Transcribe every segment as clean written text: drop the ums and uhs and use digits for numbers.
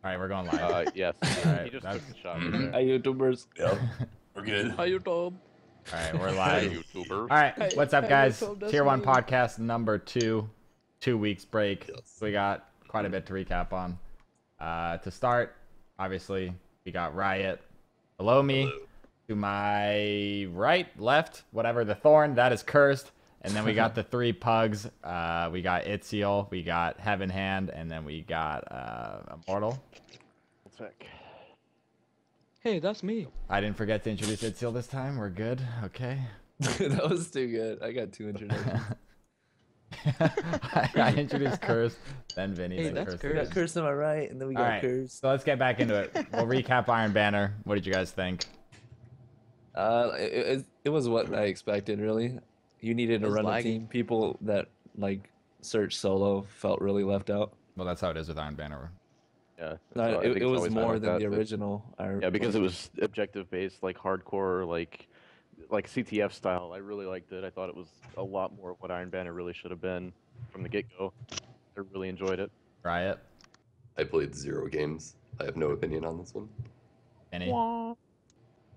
All right, we're going live. Yes. All right, He just that's... took the shot right there. Hi, YouTubers. Yep, we're good. Hi, YouTube. All right, we're Hi, live. YouTuber. All right, what's up, guys? YouTube, that's Tier 1 me. podcast number 2. 2 weeks break. Yes. We got quite a bit to recap on. To start, obviously, we got Riot below me. Hello. To my right, left, whatever, the Thorn, that is Cursed. And then we got the 3 pugs. We got itcial, we got HeavenHand, and then we got ImmortalTech. Hey, that's me. I didn't forget to introduce itcial this time. We're good. Okay. That was too good. I got 2 introductions. I introduced Cursed, then Vinny, Hey, then that's Cursed. Cursed. We got Cursed on my right, and then we got Alright, Cursed. so let's get back into it. We'll recap Iron Banner. What did you guys think? It was what I expected, really. You needed to It was run a laggy. team. People that like search solo felt really left out. Well, that's how it is with Iron Banner. Yeah. No, so I it think it's was always been more like than that, the but- original. Yeah, because it was objective based, like hardcore, like CTF style. I really liked it. I thought it was a lot more of what Iron Banner really should have been from the get-go. I really enjoyed it. Riot, I played 0 games. I have no opinion on this one. Vinny.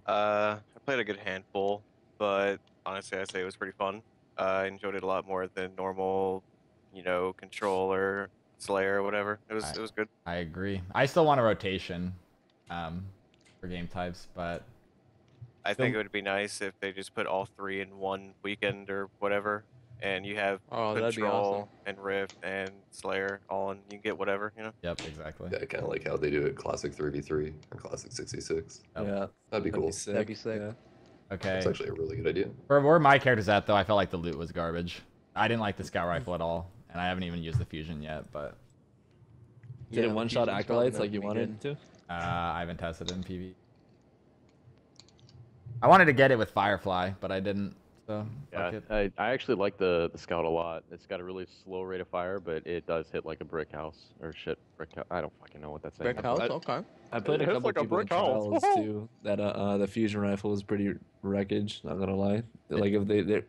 I played a good handful, but honestly, I'd say it was pretty fun. I enjoyed it a lot more than normal, Control or Slayer or whatever. It was good. I agree. I still want a rotation for game types, but I think it would be nice if they just put all 3 in one weekend or whatever, and you have that'd be Control awesome. and Rift and Slayer all, and you can get whatever. yep, exactly. Yeah, kind of like how they do it Classic 3v3 or Classic 66. Yep. Yeah, That'd be cool. That'd be sick. Yeah. Okay. It's actually a really good idea. For where my character's at, though, I felt like the loot was garbage. I didn't like the scout rifle at all, and I haven't even used the fusion yet, but Did it one-shot acolytes like you wanted to? I haven't tested it in PV. I wanted to get it with Firefly, but I didn't. So fuck Yeah, it. I actually like the Scout a lot. It's got a really slow rate of fire, but it does hit like a brick house or shit. Brick house. I don't fucking know what that's saying. Brick house, I- okay. I played a It hits couple like a people in brick house. trials too. That the fusion rifle was pretty wreckage. Not gonna lie. Like if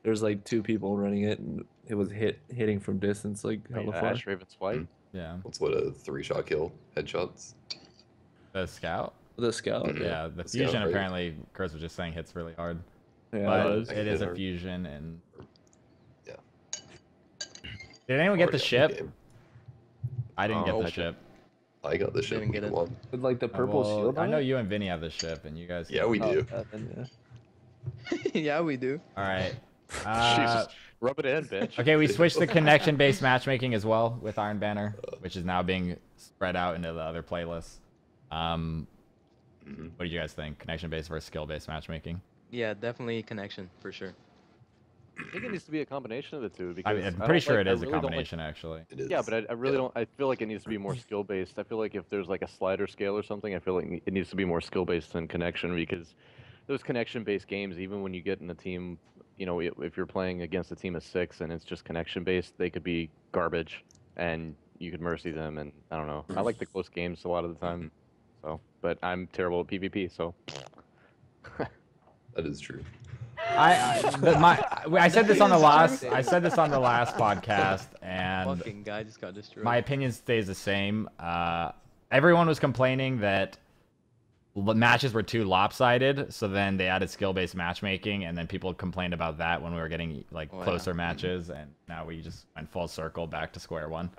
there's like 2 people running it, and it was hitting from distance like hella far. Ash Raven's Flight. Yeah. What's what a 3-shot kill? Headshots. The scout? The scout. Yeah, the The fusion scout, right? apparently, Curse was just saying hits really hard. Yeah, But it was. it is a Hard. fusion, and... Yeah. Did anyone get Already the got ship? game. I didn't get Oh, the I ship. I got the ship. Didn't get week it. 1. With like the purple Well, shield. I on know it? you and Vinny have the ship, and you guys... Yeah, we do. Yeah. Yeah, we do. Alright. Jesus, rub it in, bitch. Okay, we switched to connection-based matchmaking as well with Iron Banner, which is now being spread out into the other playlists. What do you guys think? Connection-based versus skill-based matchmaking? Yeah, definitely connection for sure. I think it needs to be a combination of the two. Because I mean, I'm I pretty don't sure like- it I is a really don't like- combination, actually. It is. Yeah, but I really Yeah. don't. I feel like it needs to be more skill based. I feel like if there's like a slider scale or something, I feel like it needs to be more skill based than connection, because those connection based games, even when you get in a team, if you're playing against a team of 6 and it's just connection based, they could be garbage, and you could mercy them. And I don't know. I like the close games a lot of the time. So, but I'm terrible at PvP. So. That is true. I said this on the last. I said this on the last podcast, and Fucking guy just got destroyed. my opinion stays the same. Everyone was complaining that the matches were too lopsided, so then they added skill-based matchmaking, and then people complained about that when we were getting like Oh, yeah. closer matches, and now we just went full circle back to square one.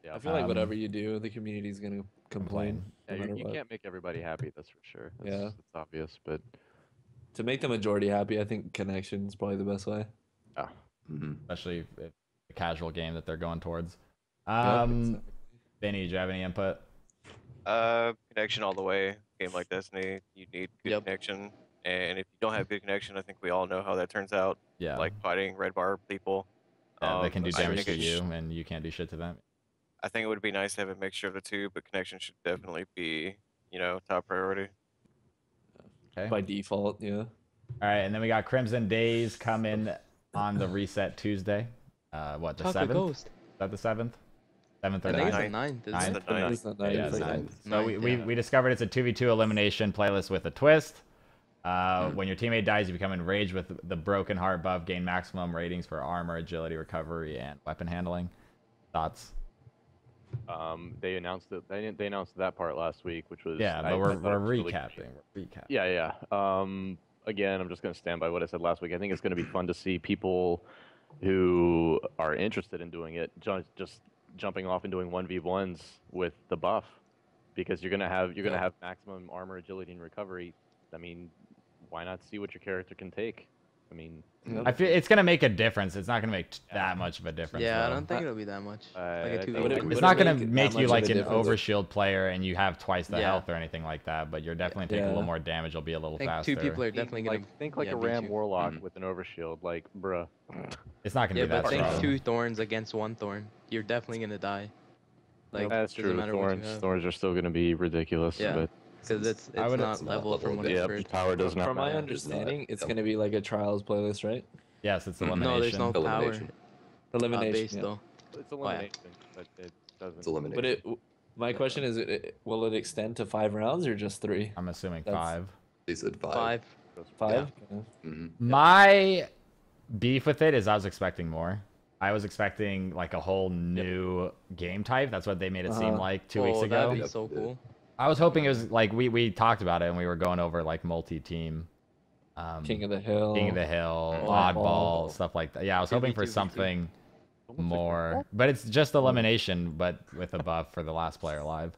Yeah. I feel like whatever you do, the community's gonna complain. Yeah, no matter you what. can't make everybody happy. That's for sure. Yeah. It's obvious, but To make the majority happy, I think connection is probably the best way. yeah. Especially if the casual game that they're going towards. Yeah, Vinny, do you have any input? Connection all the way. Game like Destiny, you need good Yep. connection, and if you don't have good connection, I think we all know how that turns out. Yeah. Like fighting red bar people. Yeah, they can do I damage think to it you, and you can't do shit to them. I think it would be nice to have a mixture of the two, but connection should definitely be, top priority. Okay. By default, yeah. All right, and then we got Crimson Days coming on the reset Tuesday. What, the Chocolate 7th? Ghost. Is that the 7th? 7th or I think it's 9th? the 9th. It's Ninth. the ninth. It's not Yeah, nice. it's Like, 9th. So Ninth, yeah. we discovered it's a 2v2 elimination playlist with a twist. When your teammate dies, you become enraged with the broken heart buff, gain maximum ratings for armor, agility, recovery, and weapon handling. Thoughts? They announced it. They announced that part last week, which was Yeah, I but we're thought it was really recapping. good. We're recapping. Yeah, yeah. Again, I'm just gonna stand by what I said last week. I think it's gonna be fun to see people who are interested in doing it just jumping off and doing 1v1s with the buff, because you're gonna have maximum armor, agility, and recovery. I mean, why not see what your character can take? I mean, I feel it's gonna make a difference. It's not gonna make that much of a difference. Yeah, I though. don't think it'll be that much. Like a I 2v1. would it- It's would not it gonna make make that you much of like a an difference? overshield player and you have twice the Yeah. health or anything like that, but you're definitely taking a Yeah. little more damage. You'll be a little I think faster. 2 people are definitely gonna. think like yeah, a beat Ram you. Warlock with an overshield, like bruh. It's not gonna Yeah, be that but think strong. 2 thorns against 1 thorn. You're definitely gonna die. Like That's doesn't true. matter what you have. Thorns are still gonna be ridiculous, Yeah. but Because it's I would- not It's not level level from what based. I've heard. power does not From my matter. understanding, it's Yep. going to be like a trials playlist, right? Yes, it's No, elimination. No, there's no power Elimination. Elimination. base yeah. though. It's elimination, but it doesn't. It's elimination. But my question is, will it extend to 5 rounds or just 3? I'm assuming That's- 5. They said 5. 5. 5? Mm-hmm. My beef with it is I was expecting more. I was expecting like a whole new game type. That's what they made it seem Uh-huh. like 2 weeks Oh, ago. that'd be so cool. I was hoping it was like we talked about it and we were going over like multi-team, King of the Hill. King of the Hill, Oddball. Oddball, stuff like that. Yeah, I was hoping for 2v2v2. something more, but it's just elimination, but with a buff for the last player alive.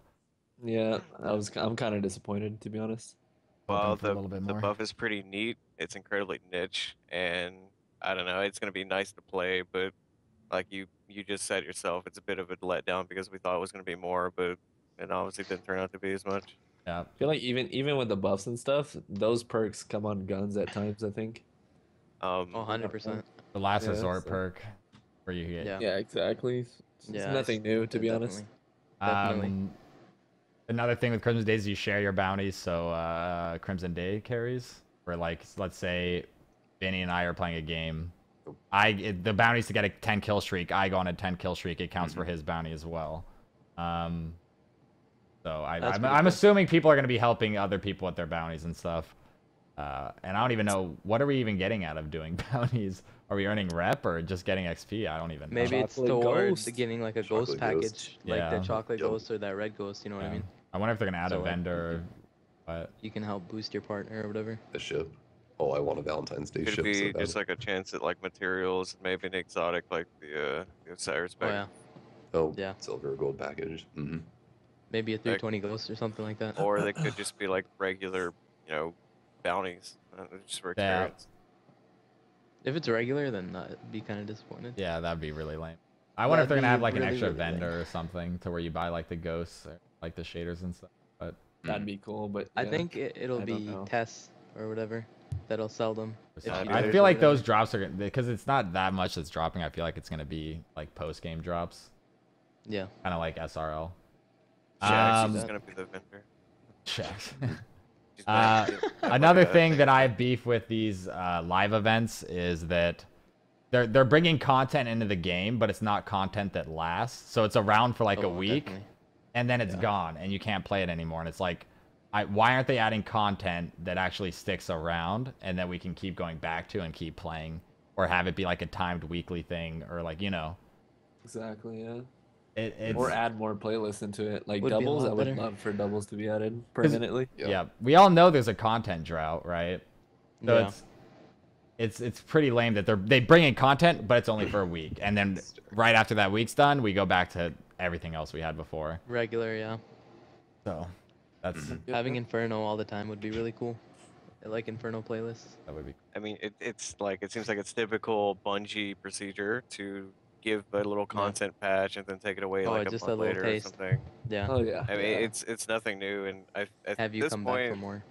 Yeah, I'm kind of disappointed, to be honest. Well, Hoping for a little bit the more. buff is pretty neat. It's incredibly niche, and I don't know. It's gonna be nice to play, but like you just said yourself, it's a bit of a letdown because we thought it was gonna be more, but it obviously didn't turn out to be as much. Yeah, I feel like even with the buffs and stuff, those perks come on guns at times, I think. Oh, 100%. the last Yeah, resort so- perk where you get. Yeah. Yeah, exactly. It's Yeah, nothing new, to be honest. Definitely. Another thing with Crimson Days is you share your bounties. So Crimson Day carries, where like let's say Vinny and I are playing a game. The bounties to get a 10 kill streak. I go on a 10 kill streak. It counts for his bounty as well. So That's I'm pretty cool. assuming people are going to be helping other people with their bounties and stuff. And I don't even know what are we even getting out of doing bounties. Are we earning rep or just getting XP? I don't even know. Maybe it's Chocolate towards ghost. getting like a Chocolate ghost ghost. package, like Yeah. the chocolate Yep. ghost or that red ghost. You know what I Yeah. mean? I wonder if they're going to add So, a like, vendor. But You can help boost your partner or whatever. A ship. Oh, I want a Valentine's Day Could ship. be So bad. just like a chance at like materials, maybe an exotic like the Osiris Oh pack. yeah, Oh, yeah. silver or gold package. Mm-hmm. Maybe a 320 ghost or something like that. Or they could just be like regular, bounties, just for Yeah. carrots. If it's regular, then I'd be kind of disappointed. yeah, that'd be really lame. I wonder if they're That'd going to have be like an really, extra really lame. vendor or something to where you buy like the ghosts or like the shaders and stuff. But That'd be cool, but I yeah. think it'll I don't be know. tests or whatever that'll sell them. If Yeah, you I I do feel like whatever. those drops are because it's not that much that's dropping. I feel like it's gonna be like post game drops, Yeah. kind of like SRL. Yeah, Um, she's gonna be the vendor. Checks. She's gonna be like Another a- thing that I have beef with these live events is that they're bringing content into the game, but it's not content that lasts. So it's around for like a Oh, week, definitely. and then it's gone, and you can't play it anymore. And it's like, why aren't they adding content that actually sticks around and that we can keep going back to and keep playing, or have it be like a timed weekly thing, or like Exactly, yeah. it's Or add more playlists into it, like Would be a doubles. lot I would better. love for doubles to be added permanently. yeah. We all know there's a content drought, right? So Yeah. it's pretty lame that they bring in content, but it's only for a week, and then right after that week's done, we go back to everything else we had before. Regular, yeah. So that's Having Inferno all the time would be really cool. I like Inferno playlists. that would be. I mean, it's like it seems like it's typical Bungie procedure to give a little content patch and then take it away Oh, like a just a month little later taste. or something. Yeah. Oh yeah. I mean, yeah. it's nothing new, and at Have you this come point, back for more?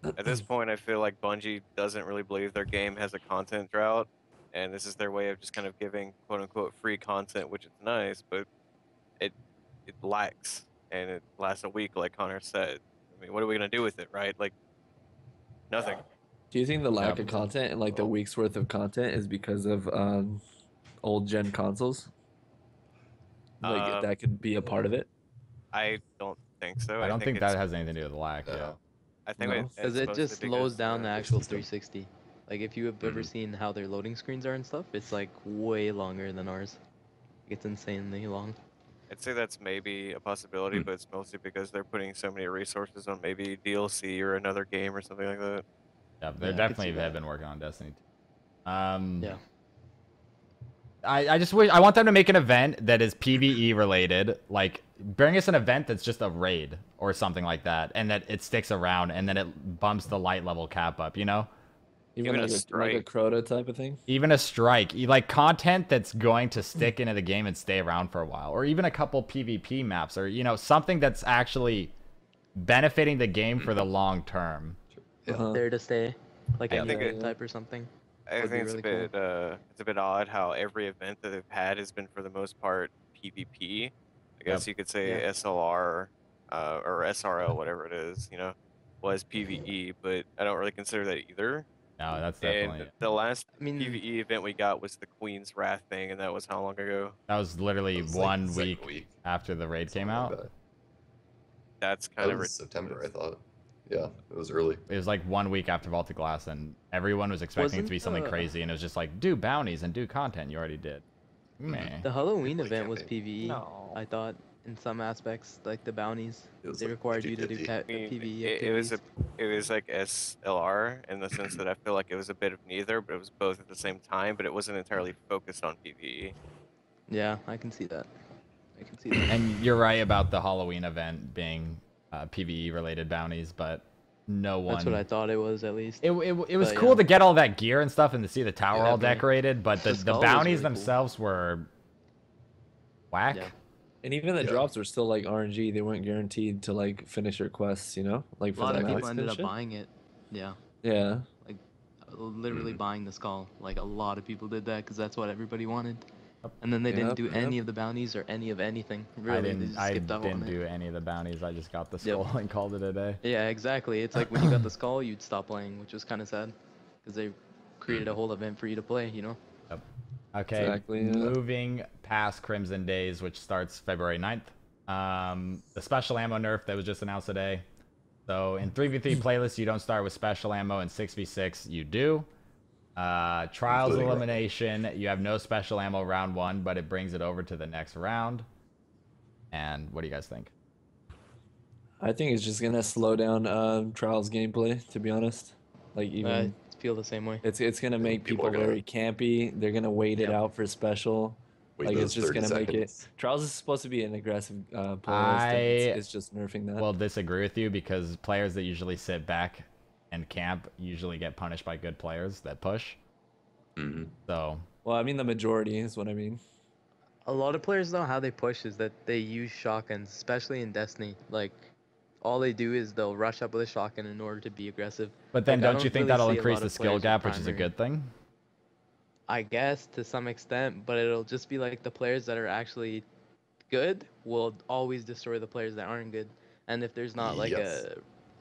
at this point, I feel like Bungie doesn't really believe their game has a content drought, and this is their way of just kind of giving quote unquote free content, which is nice, but it lacks, and it lasts a week, like Connor said. I mean, what are we gonna do with it, right? Like nothing. Do you think the lack Yeah. of content and like the week's worth of content is because of old gen consoles? Like that could be a part of it. I don't think so. I don't think that it's- has anything to do with the lack. Yeah. I think No. it's Because it supposed to just be slows because, down the uh, actual system. 360. Like if you have ever seen how their loading screens are and stuff, it's like way longer than ours. It's insanely long. I'd say that's maybe a possibility, but it's mostly because they're putting so many resources on maybe DLC or another game or something like that. Yeah, they Yeah, I could definitely see have that. been working on Destiny 2. Yeah. I just wish I want them to make an event that is PvE related, like bring us an event that's just a raid or something like that, and that it sticks around, and then it bumps the light level cap up, you know? Even Even a like a strike. Crota type of thing. Even a strike, like content that's going to stick into the game and stay around for a while, or even a couple PvP maps, or you know, something that's actually benefiting the game for the long term. Yeah. There to stay, like I a think Euro type or something. I Would be think it's really a bit it's a bit odd how every event that they've had has been for the most part PvP. I guess you could say Yeah. SLR or SRL, whatever it is, you know, was PvE, but I don't really consider that either. No, that's And definitely the last I mean, PvE event we got was the Queen's Wrath thing, and that was how long ago? that was literally It was, like, one the second week after the raid came Something like out. that. That's That kind of was September, I thought. Yeah, it was early. It was like 1 week after Vault of Glass, and everyone was expecting it to be something crazy, and it was just like, do bounties and do content. You already did. Meh. the Halloween Play event was campaign. PvE. No. I thought in some aspects, like the bounties, It was they like required you to do 50-50. I mean, PvE it was activities. it was like SLR in the sense that I feel like it was a bit of neither, but it was both at the same time, but it wasn't entirely focused on PvE. Yeah, I can see that. I can see that. And you're right about the Halloween event being PvE related bounties, but no one. That's what I thought it was, at least. It was But, cool yeah. to get all that gear and stuff and to see the tower all definitely. decorated, but The the skull was bounties really cool. themselves were whack. Yeah. And even the Yeah. drops were still like RNG. They weren't guaranteed to like finish your quests, you know? Like A for lot the of maps people and ended up shit. buying it. Yeah. Yeah. Literally buying the skull. Like a lot of people did that because that's what everybody wanted. Yep. And then they didn't do Yep, any of the bounties or any of anything. Really, I they didn't. just I skipped out didn't on do it. any of the bounties. I just got the Yep. skull and called it a day. Yeah, exactly. It's like when you got the skull, you'd stop playing, which was kind of sad because they created a whole event for you to play. You know. Okay, Exactly, yeah. moving past Crimson Days, which starts February 9th. The special ammo nerf that was just announced today. So in 3v3 playlists, you don't start with special ammo. In 6v6, you do. Trials Including elimination, you have no special ammo round 1, but it brings it over to the next round. And what do you guys think? I think it's just gonna slow down Trials gameplay, to be honest. Like even I feel the same way. it's gonna make people people are gonna- very campy. They're gonna wait it Yep. out for special. Wait Like those it's just 30 gonna make it. seconds. Trials is supposed to be an aggressive playlist. and I it's just nerfing that. will disagree with you because players that usually sit back and camp usually get punished by good players that push. Mhm. So Well, I mean the majority is what I mean. A lot of players know how they push is that they use shotguns, especially in Destiny. Like, all they do is they'll rush up with a shotgun in order to be aggressive. but then Like, I don't you think really that'll see a increase lot the of skill players with gap, which is a primary. good thing? I guess to some extent, but it'll just be like the players that are actually good will always destroy the players that aren't good. And if there's not like Yes.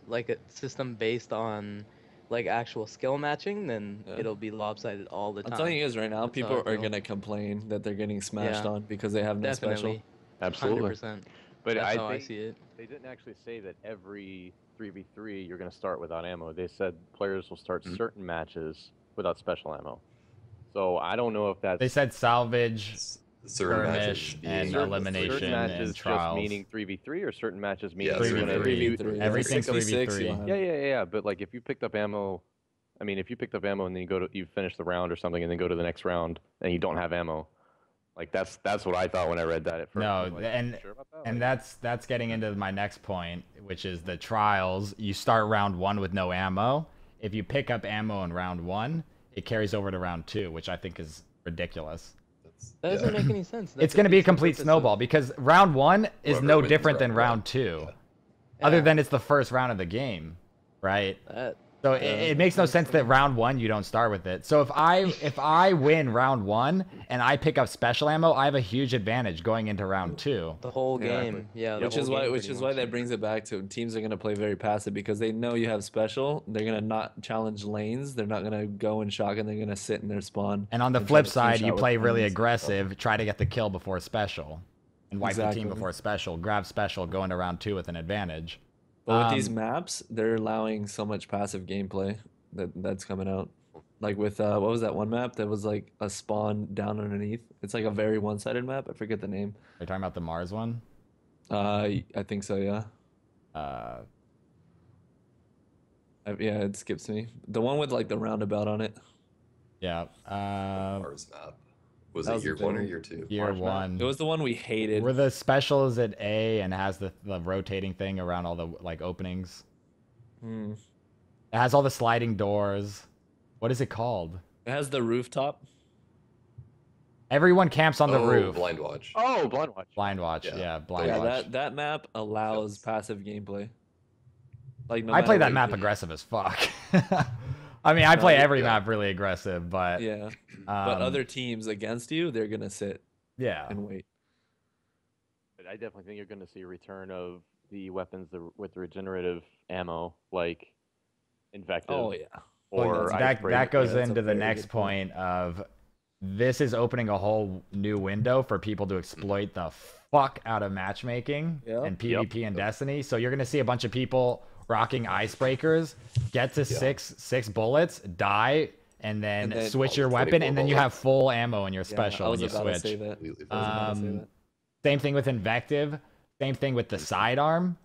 a system based on like actual skill matching, then Yeah. it'll be lopsided all the I'm time. telling you guys right now, That's how people I are feel. gonna complain that they're getting smashed Yeah. on because they have no special. Definitely. Absolutely. 100%. But That's I how I think see it. they didn't actually say that every 3v3 you're going to start without ammo. They said players will start Mhm. certain matches without special ammo. So I don't know if that's They said salvage, Certain matches skirmish, being and the elimination certain and matches just trials. meaning 3v3 or certain matches meaning Yeah, you're 3v3. gonna 3v3. Everything's 6v6, 3v3. you'll have- Yeah. But like if you picked up ammo, I mean, if you picked up ammo and then you finish the round or something and then go to the next round and you don't have ammo, like that's what I thought when I read that at first. No, I was like, and "You sure about that?" and Like, that's getting into my next point, which is the trials. You start round 1 with no ammo. If you pick up ammo in round 1, it carries over to round 2, which I think is ridiculous. That doesn't make any sense. That It's going to be a defeats the complete purpose of- snowball because round 1 is Whoever no wins different than round round one. 2. Yeah. Other Yeah. than it's the first round of the game, right? That, So it makes no sense that round 1 you don't start with it. So if I win round 1 and I pick up special ammo, I have a huge advantage going into round 2. the whole Yeah. game. Yeah. the Which whole is why game pretty much. that brings it back to teams are gonna play very passive because they know you have special. They're gonna not challenge lanes. They're not gonna go in shotgun. They're gonna sit in their spawn. And on the and try flip to team side, shot you with play really lanes. aggressive, try to get the kill before special, and wipe the team Exactly. before special, grab special, go into round 2 with an advantage. But with these Um, maps, they're allowing so much passive gameplay that's coming out. Like with what was that one map that was like a spawn down underneath? It's like a very one-sided map. I forget the name. Are you talking about the Mars one? I think so, yeah. Uh, Yeah, it skips me. The one with like the roundabout on it. yeah. Mars map. Was That it was the year 1 or thing. year 2? Year Mars map. one. It was the one we hated. Where the special is at A and has the rotating thing around all the like openings. Hmm. It has all the sliding doors. What is it called? It has the rooftop. Everyone camps on the roof. Blind Watch. Oh, Blind Watch. Blind watch. Yeah. Yeah, blind Yeah, watch. that map allows Yes. passive gameplay. Like no I play matter that what map you do. aggressive as fuck. I mean, I No, play yeah. every map really aggressive, but Yeah, but um, other teams against you, they're gonna sit yeah. and wait. But I definitely think you're going to see a return of the weapons with regenerative ammo, like Invective. Oh yeah. Or that Icebreaker. that goes Yeah, that's a into the very next good point. point of this is opening a whole new window for people to exploit the fuck out of matchmaking Yep. and PvP and Destiny. So you're gonna see a bunch of people rocking icebreakers, get to six bullets, die, and then, And then- switch your 24 weapon, and then you bullets. have full ammo in your Yeah, special I when was you about to switch. say that. Completely I was about to say Um, that. Same thing with Invective. Same thing with the sidearm.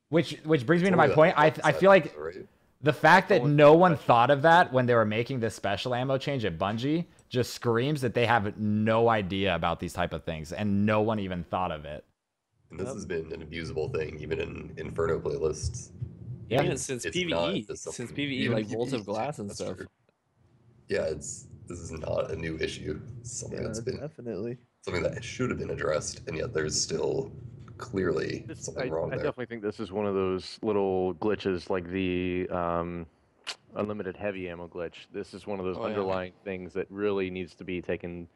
Which brings me to my point. I feel like Right? the fact that Only no one special. thought of that when they were making this special ammo change at Bungie just screams that they have no idea about these type of things, and no one even thought of it. And this has been an abusable thing, even in Inferno playlists. Yeah. Even since It's PvE, not just since something- PvE, even like Vault of PvE, Glass and that's stuff. true. Yeah, this is not a new issue. It's something that's been definitely. something that should have been addressed, and yet there's still clearly I something wrong there. definitely think this is one of those little glitches, like the unlimited heavy ammo glitch. This is one of those Oh, yeah. underlying things that really needs to be taken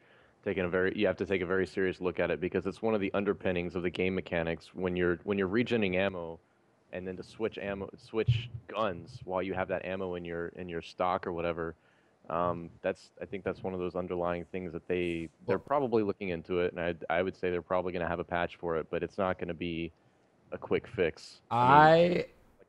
you have to take a very serious look at it, because it's one of the underpinnings of the game mechanics when you're regenning ammo, and then to switch guns while you have that ammo in your stock or whatever. I think that's one of those underlying things that they're probably looking into it, and I would say they're probably going to have a patch for it, but it's not going to be a quick fix. mean,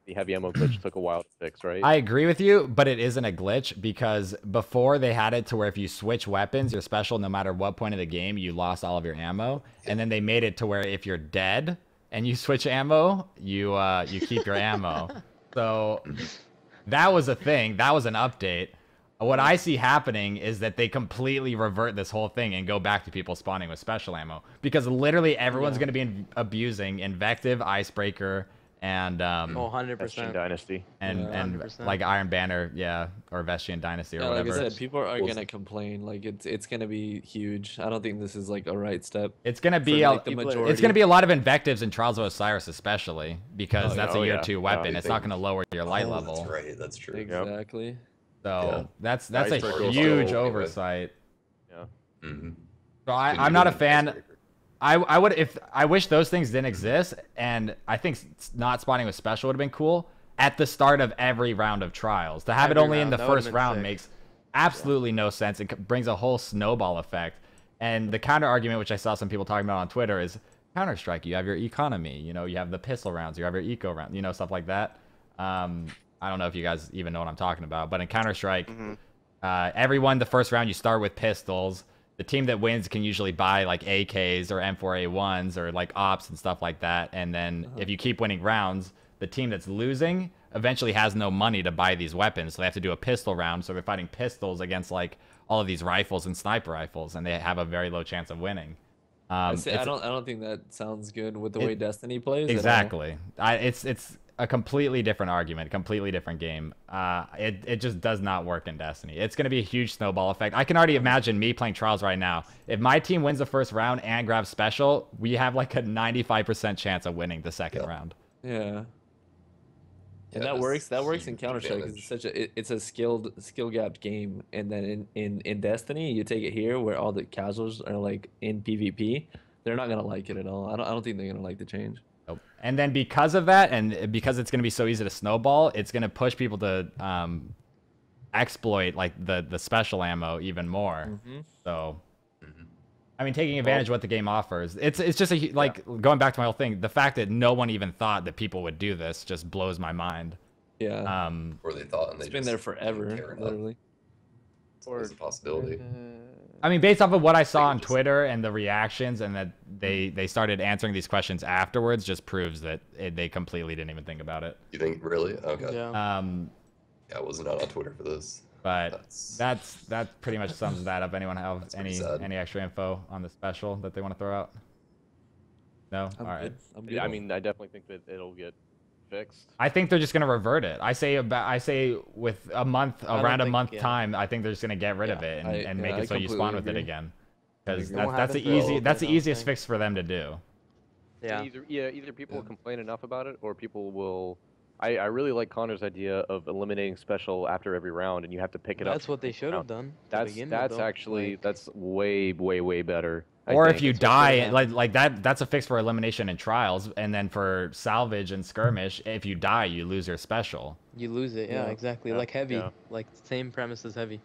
the heavy ammo glitch took a while to fix, right? I agree with you, but it isn't a glitch, because before they had it to where if you switch weapons, your special, no matter what point of the game, you lost all of your ammo. And then they made it to where if you're dead and you switch ammo, you keep your ammo. So that was a thing. That was an update. What I see happening is that they completely revert this whole thing and go back to people spawning with special ammo, because literally everyone's going to be abusing Invective, Icebreaker, and Oh, Bastion 100%. Dynasty. and Yeah, and 100%. like Iron Banner, yeah, or Vestian Dynasty or Yeah, like whatever. I said, people are Well, gonna complain. Like it's gonna be huge. I don't think this is like a right step. It's gonna be for, like, the people are- majority. it's gonna be a lot of invectives in Trials of Osiris, especially because Oh, that's yeah. a Oh, year yeah. 2 weapon. Yeah. It's not gonna lower your light Oh, level. That's right. That's true. Exactly. So Yeah. that's a Icebreaker also huge anyway. oversight. Yeah. Mm-hmm. So I'm not a fan. I would I wish those things didn't exist, and I think not spawning with special would have been cool at the start of every round of trials. To have it Every only in round, the that would've first been round sick. makes absolutely no sense. It brings a whole snowball effect. And the counter argument, which I saw some people talking about on Twitter, is Counter-Strike. You have your economy. You know, you have the pistol rounds. You have your eco round. You know, stuff like that. I don't know if you guys even know what I'm talking about, but in Counter-Strike, everyone the first round you start with pistols. The team that wins can usually buy like AKs or M4A1s or like ops and stuff like that. And then if you keep winning rounds, the team that's losing eventually has no money to buy these weapons. So they have to do a pistol round. So they're fighting pistols against like all of these rifles and sniper rifles, and they have a very low chance of winning. I It's- don't think that sounds good with the way Destiny plays. at all. Exactly. It's a completely different argument, completely different game. It just does not work in Destiny. It's going to be a huge snowball effect. I can already imagine me playing Trials right now. If my team wins the first round and grabs special, we have like a 95% chance of winning the second round. Yeah. And Yeah, that works. That works in huge Counter Strike. advantage. It's a skill gapped game, and then in Destiny, you take it here where all the casuals are like in PvP. They're not gonna like it at all. I don't think they're gonna like the change. Nope. And then because of that, and because it's going to be so easy to snowball, it's going to push people to exploit like the special ammo even more. So, I mean, taking advantage of what the game offers. It's just a like going back to my whole thing. The fact that no one even thought that people would do this just blows my mind. Yeah. Or they thought and they It's been just there didn't forever, care enough. literally. It's always a possibility. I mean, based off of what I saw They on just- Twitter and the reactions, and that they started answering these questions afterwards, just proves that they completely didn't even think about it. You think really? Okay. Yeah. Yeah, I was not on Twitter for this. But that pretty much sums that up. Anyone have pretty sad. any extra info on the special that they want to throw out? No. I'm All right. good. I'm good. Yeah, I mean, I definitely think that it'll get fixed. I think they're just gonna revert it. I say with I don't around a think- month yeah. time, I think they're just gonna get rid of Yeah, it and, I make it so you completely spawn with it agree. again. I Because agree. that's the happen for that's the I easiest think. fix for them to do. Yeah. Either people Yeah. will complain enough about it, or people will. I really like Connor's idea of eliminating special after every round, and you have to pick it up. That's what they should have done. to begin with, though. Actually Like, that's way better. I Or if think. you That's what die, should've like that's a fix for elimination and trials, and then for salvage and skirmish, if you die, you lose your special. you lose it. Yeah, Yeah. exactly. Yeah, Like heavy. yeah. Like same premise as heavy.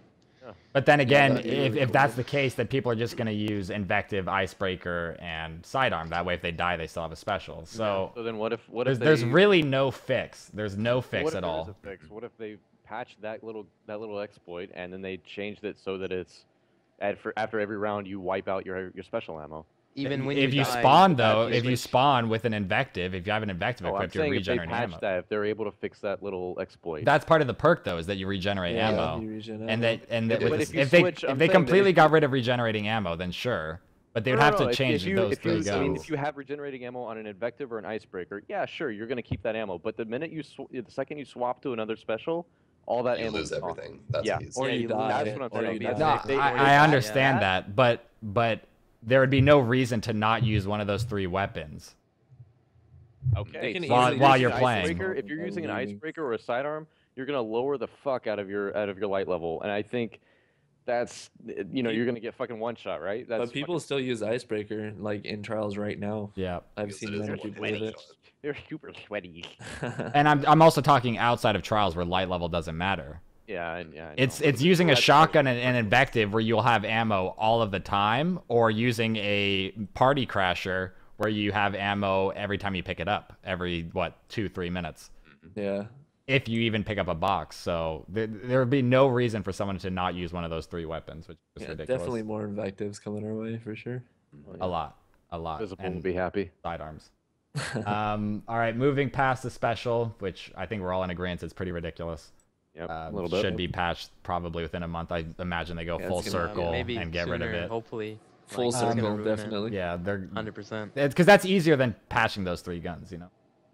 But then again, that'd be really if that's cool. the case, then people are just gonna use invective, icebreaker, and sidearm. That way, if they die, they still have a special. So So then what if there's really no fix. There's no fix what if at there is all. a fix? What if they patched that little exploit and then they changed it so that it's after every round you wipe out your special ammo? Even when If you die, spawn the though, patch if you switch. spawn with an invective, if you have an invective Oh, I'm equipped, you're saying if they regenerating patch ammo. that, if they're able to fix that little exploit. That's part of the perk though, is that you regenerate Yeah. ammo. You regen And ammo. that Yeah, with but this- if you if they switch, if I'm they saying that completely if got rid of regenerating ammo, then sure. But they would have to change those three I mean, guns. if you have regenerating ammo on an invective or an icebreaker, yeah, sure, you're gonna keep that ammo. But the minute the second you swap to another special, all that You ammo lose everything. That's Yeah. what he's Or Yeah, you you die. lose That's it. what I'm or saying. you That's- die. No, they- I they- understand yeah. that, but there would be no reason to not use one of those three weapons. Okay. can so While- if while using you're an playing. icebreaker, if you're using an icebreaker or a sidearm, you're gonna lower the fuck out of your light level, and I think that's you're gonna get fucking one shot, right? That's But people still use icebreaker like in trials right now. Yeah. I've Because seen it is many a people one-hit with it. shot. they're super sweaty. And I'm also talking outside of trials where light level doesn't matter. Yeah, I know. It's using a That's- shotgun and an invective where you'll have ammo all of the time, or using a party crasher where you have ammo every time you pick it up, every 2-3 minutes, Yeah. if you even pick up a box. So there would be no reason for someone to not use one of those three weapons, which is Yeah, ridiculous. definitely more invectives coming our way for sure. a lot. Visible And will be happy. sidearms. All right, moving past the special, which I think we're all in agreement is pretty ridiculous. Yep, a little bit. Should be patched probably within a month. I imagine they go Yeah, full it's gonna- circle maybe and get rid of sooner, it. Hopefully. Full Like, it's gonna circle, ruin it. definitely. Yeah, they're 100%. because that's easier than patching those three guns,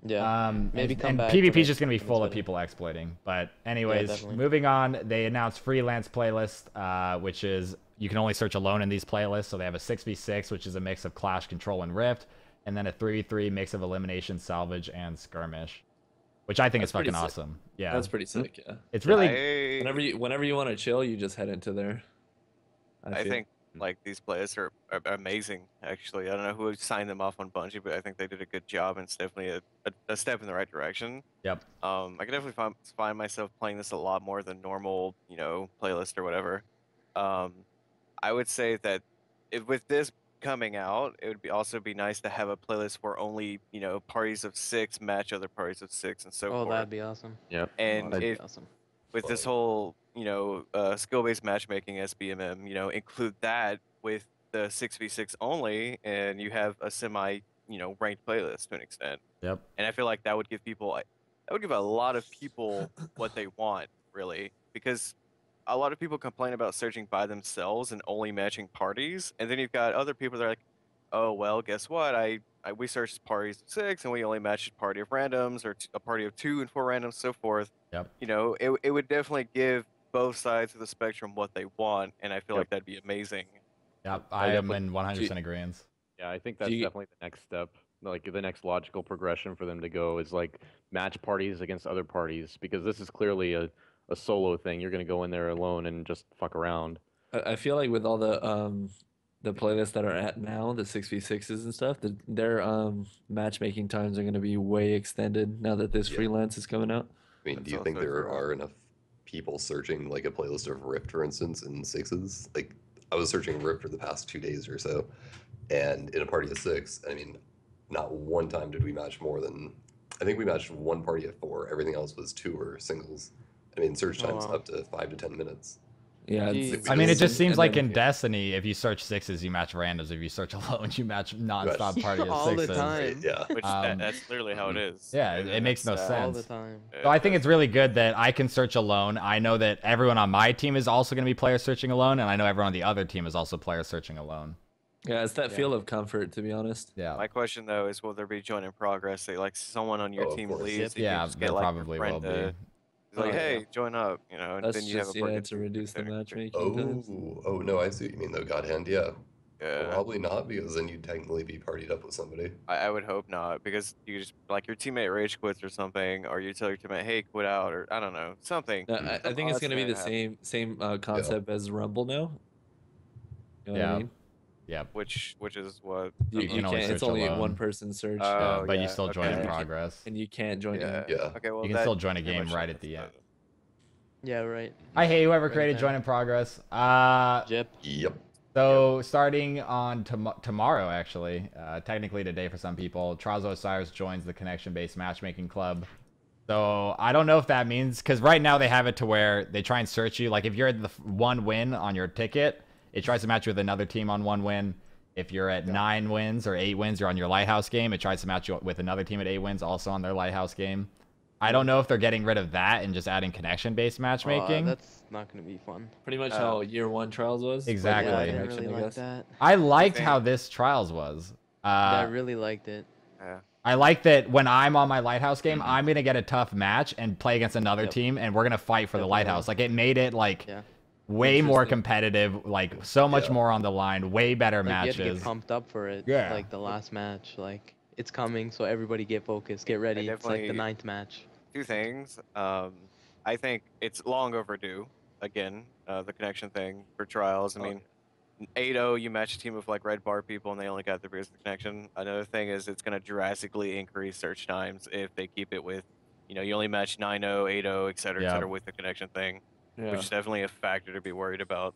Yeah. Maybe and, come and back PvP when is it- just gonna be when it's full of better. people exploiting. But anyways, definitely. moving on, they announced Freelance playlist, which is you can only search alone in these playlists. So they have a 6v6, which is a mix of Clash, Control, and Rift, and then a 3v3 mix of Elimination, Salvage, and Skirmish, which I think is That's pretty fucking sick. awesome. Yeah, That's pretty sick, yeah. it's really Whenever you want to chill, you just head into there. I feel. think like these players are amazing. Actually, I don't know who signed them off on Bungie, but I think they did a good job, and it's definitely a step in the right direction. Yep. I can definitely find myself playing this a lot more than normal, playlist or whatever. I would say that with this coming out, it would also be nice to have a playlist where only parties of 6 match other parties of 6 and so Oh, forth. that'd be awesome. Yep. And That'd if be awesome. with this whole skill-based matchmaking SBMM, include that with the 6v6 only, and you have a semi ranked playlist to an extent. Yep. And I feel like that would give a lot of people what they want, really, because a lot of people complain about searching by themselves and only matching parties, and then you've got other people that are like, oh well, guess what, we searched parties of 6 and we only matched a party of randoms, or a party of 2 and 4 randoms, so forth. Yep. It would definitely give both sides of the spectrum what they want, and I feel like that'd be amazing. Yep. I I am definitely- in 100% agreement. Yeah, I think that's you- definitely the next step. Like the next logical progression for them to go is like match parties against other parties, because this is clearly a solo thing. You're gonna go in there alone and just fuck around. I feel like with all the playlists that are at now, the 6v6s and stuff, their matchmaking times are gonna be way extended now that this Yeah. freelance is coming out. I mean, That's do you think also there true. are enough people searching like a playlist of Rift, for instance, in 6s? Like, I was searching Rift for the past 2 days or so, and in a party of 6, I mean, not one time did we match more than I think we matched one party at 4. Everything else was 2 or singles. I mean, search times wow. up to 5 to 10 minutes. Yeah, Jeez. I mean, it just seems and like then- in Destiny, if you search 6s, you match randoms. If you search alone, you match non-stop party of All the 6s. time. Yeah. Which that's literally how it is. Yeah, And it makes no that's, sense. All the time. So I think it's really good that I can search alone. I know that everyone on my team is also going to be player searching alone, and I know everyone on the other team is also player searching alone. Yeah, it's that Yeah. feel of comfort, to be honest. Yeah. My question though is, will there be join in progress? Say like someone on your Oh, of team course. leaves, you Yeah, can just there get like probably a friend will be. to, he's like, Oh, yeah. hey, join up, you know, and That's then you have just a party to reduce the matchmaking times. Oh, no, I see what you mean, though. God hand, yeah. Yeah. Probably not, because then you'd technically be partied up with somebody. I would hope not, because you just like your teammate rage quits or something, or you tell your teammate, hey, quit out, or I don't know, something. No, I Some think it's odd gonna be the scenario happens, same concept as Rumble now. You know what I mean? Yeah. which is what. You can only can't. It's search only alone. one person search, Oh, But you yeah, still join okay. in progress. and you can't join in. Yeah. Okay, well, You can that still join a pretty game much right at sums the it end. up. Yeah, right. I hate whoever Right created there. join in progress. Jip. Yep. So starting on tomorrow, actually, technically today for some people, Trials of Osiris joins the connection-based matchmaking club. So I don't know if that means, because right now they have it to where they try and search you. Like if you're at the 1 win on your ticket, it tries to match you with another team on 1 win. If you're at 9 wins or 8 wins, you're on your Lighthouse game. It tries to match you with another team at 8 wins, also on their Lighthouse game. I don't know if they're getting rid of that and just adding connection-based matchmaking. That's not gonna be fun. Pretty much how year 1 trials was. but Exactly. with Yeah, I didn't connection, really I like guess. that. I liked think- how this Trials was. I really liked it. Yeah. I like that when I'm on my Lighthouse game, I'm going to get a tough match and play against another Yep. team, and we're going to fight for the Definitely. Lighthouse. Like, it made it, like, Yeah. way more Interesting. competitive, like, so much Yeah. more on the line, way better Like, you had to matches. get pumped up for it. Yeah. Like the last match, like it's coming, so everybody get focused, get ready. It's like the definitely- 9th match. 2 things. I think it's long overdue. Again, the connection thing for trials. I mean, 8-0, you match a team of like red bar people, and they only got the because of the connection. Another thing is it's going to drastically increase search times if they keep it with, you know, you only match 9-0, 8-0, et cetera, with the connection thing, Yeah. which is definitely a factor to be worried about.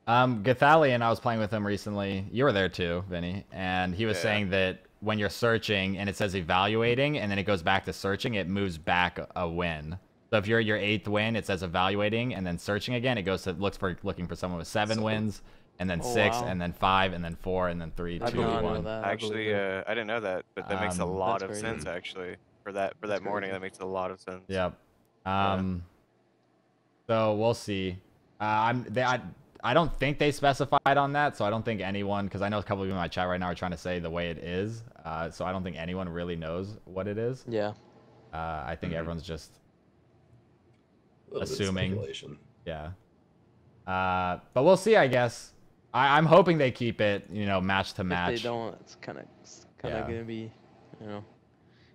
Gathalion, I was playing with him recently. You were there too, Vinny. And he was Yeah. saying that when you're searching and it says evaluating and then it goes back to searching, it moves back a win. So if you're at your 8th win, it says evaluating and then searching again, it goes to looking for someone with 7 wins and then 6 wow. and then 5 and then 4 and then 3, I 2, did not know 1. that. Actually, I didn't know that, but that makes a lot That's of crazy. sense actually. For that That's morning, crazy. that makes a lot of sense. Yep. So we'll see. I don't think they specified on that, so I don't think anyone, because I know a couple of you in my chat right now are trying to say the way it is, so I don't think anyone really knows what it is. Yeah. I think everyone's just A little bit of assuming. speculation. Yeah. But we'll see, I guess. I'm hoping they keep it, you know, match to match. If they don't, it's kind of Yeah. gonna be, you know,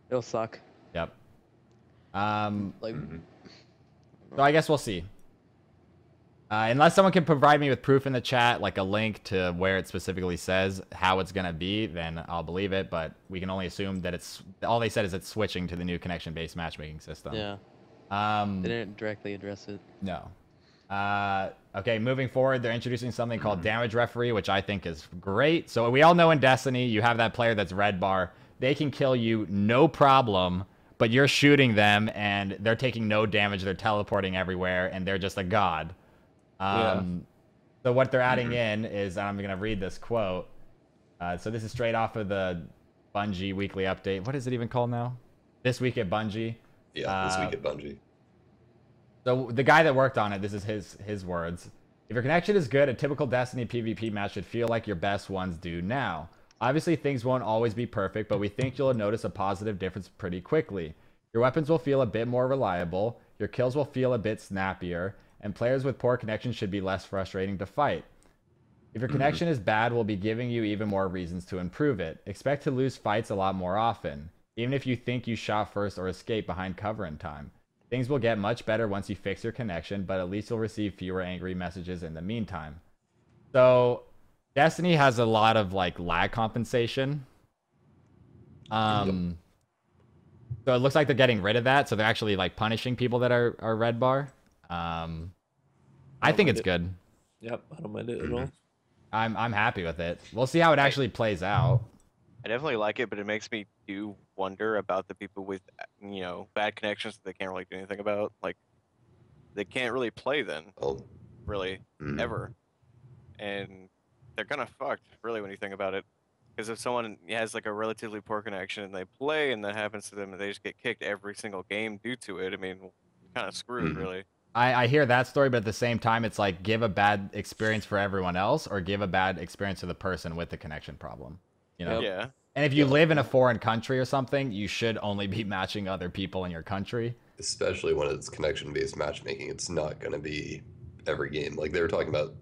it'll suck. Yep. Like, So I guess we'll see. Unless someone can provide me with proof in the chat, like a link to where it specifically says how it's gonna be, then I'll believe it. But we can only assume that it's all they said is it's switching to the new connection-based matchmaking system. yeah, they didn't directly address it. No. Okay, moving forward, they're introducing something called Damage Referee, which I think is great. So we all know in Destiny, you have that player that's red bar. They can kill you no problem, but you're shooting them and they're taking no damage. They're teleporting everywhere and they're just a god. So what they're adding in is, I'm going to read this quote. So this is straight off of the Bungie weekly update. What is it even called now? This Week at Bungie. Yeah, this week at Bungie. So the guy that worked on it, this is his words. If your connection is good, a typical Destiny PvP match should feel like your best ones do now. Obviously, things won't always be perfect, but we think you'll notice a positive difference pretty quickly. Your weapons will feel a bit more reliable, your kills will feel a bit snappier, and players with poor connection should be less frustrating to fight. If your connection is bad, we'll be giving you even more reasons to improve it. Expect to lose fights a lot more often, even if you think you shot first or escaped behind cover in time. Things will get much better once you fix your connection, but at least you'll receive fewer angry messages in the meantime. So, Destiny has a lot of like lag compensation. So it looks like they're getting rid of that. So they're actually like punishing people that are red bar. I think it's good. Yep, I don't mind it at all. I'm happy with it. We'll see how it actually plays out. I definitely like it, but it makes me do wonder about the people with, you know, bad connections that they can't really do anything about. Like, they can't really play then, Oh, really, ever. And they're kind of fucked, really, when you think about it. Because if someone has like a relatively poor connection and they play and that happens to them and they just get kicked every single game due to it, I mean, you're kind of screwed, really. I hear that story, but at the same time, it's like give a bad experience for everyone else or give a bad experience to the person with the connection problem. You know? Yeah. And if you live in a foreign country or something, you should only be matching other people in your country. especially when it's connection-based matchmaking. It's not going to be every game. Like they were talking about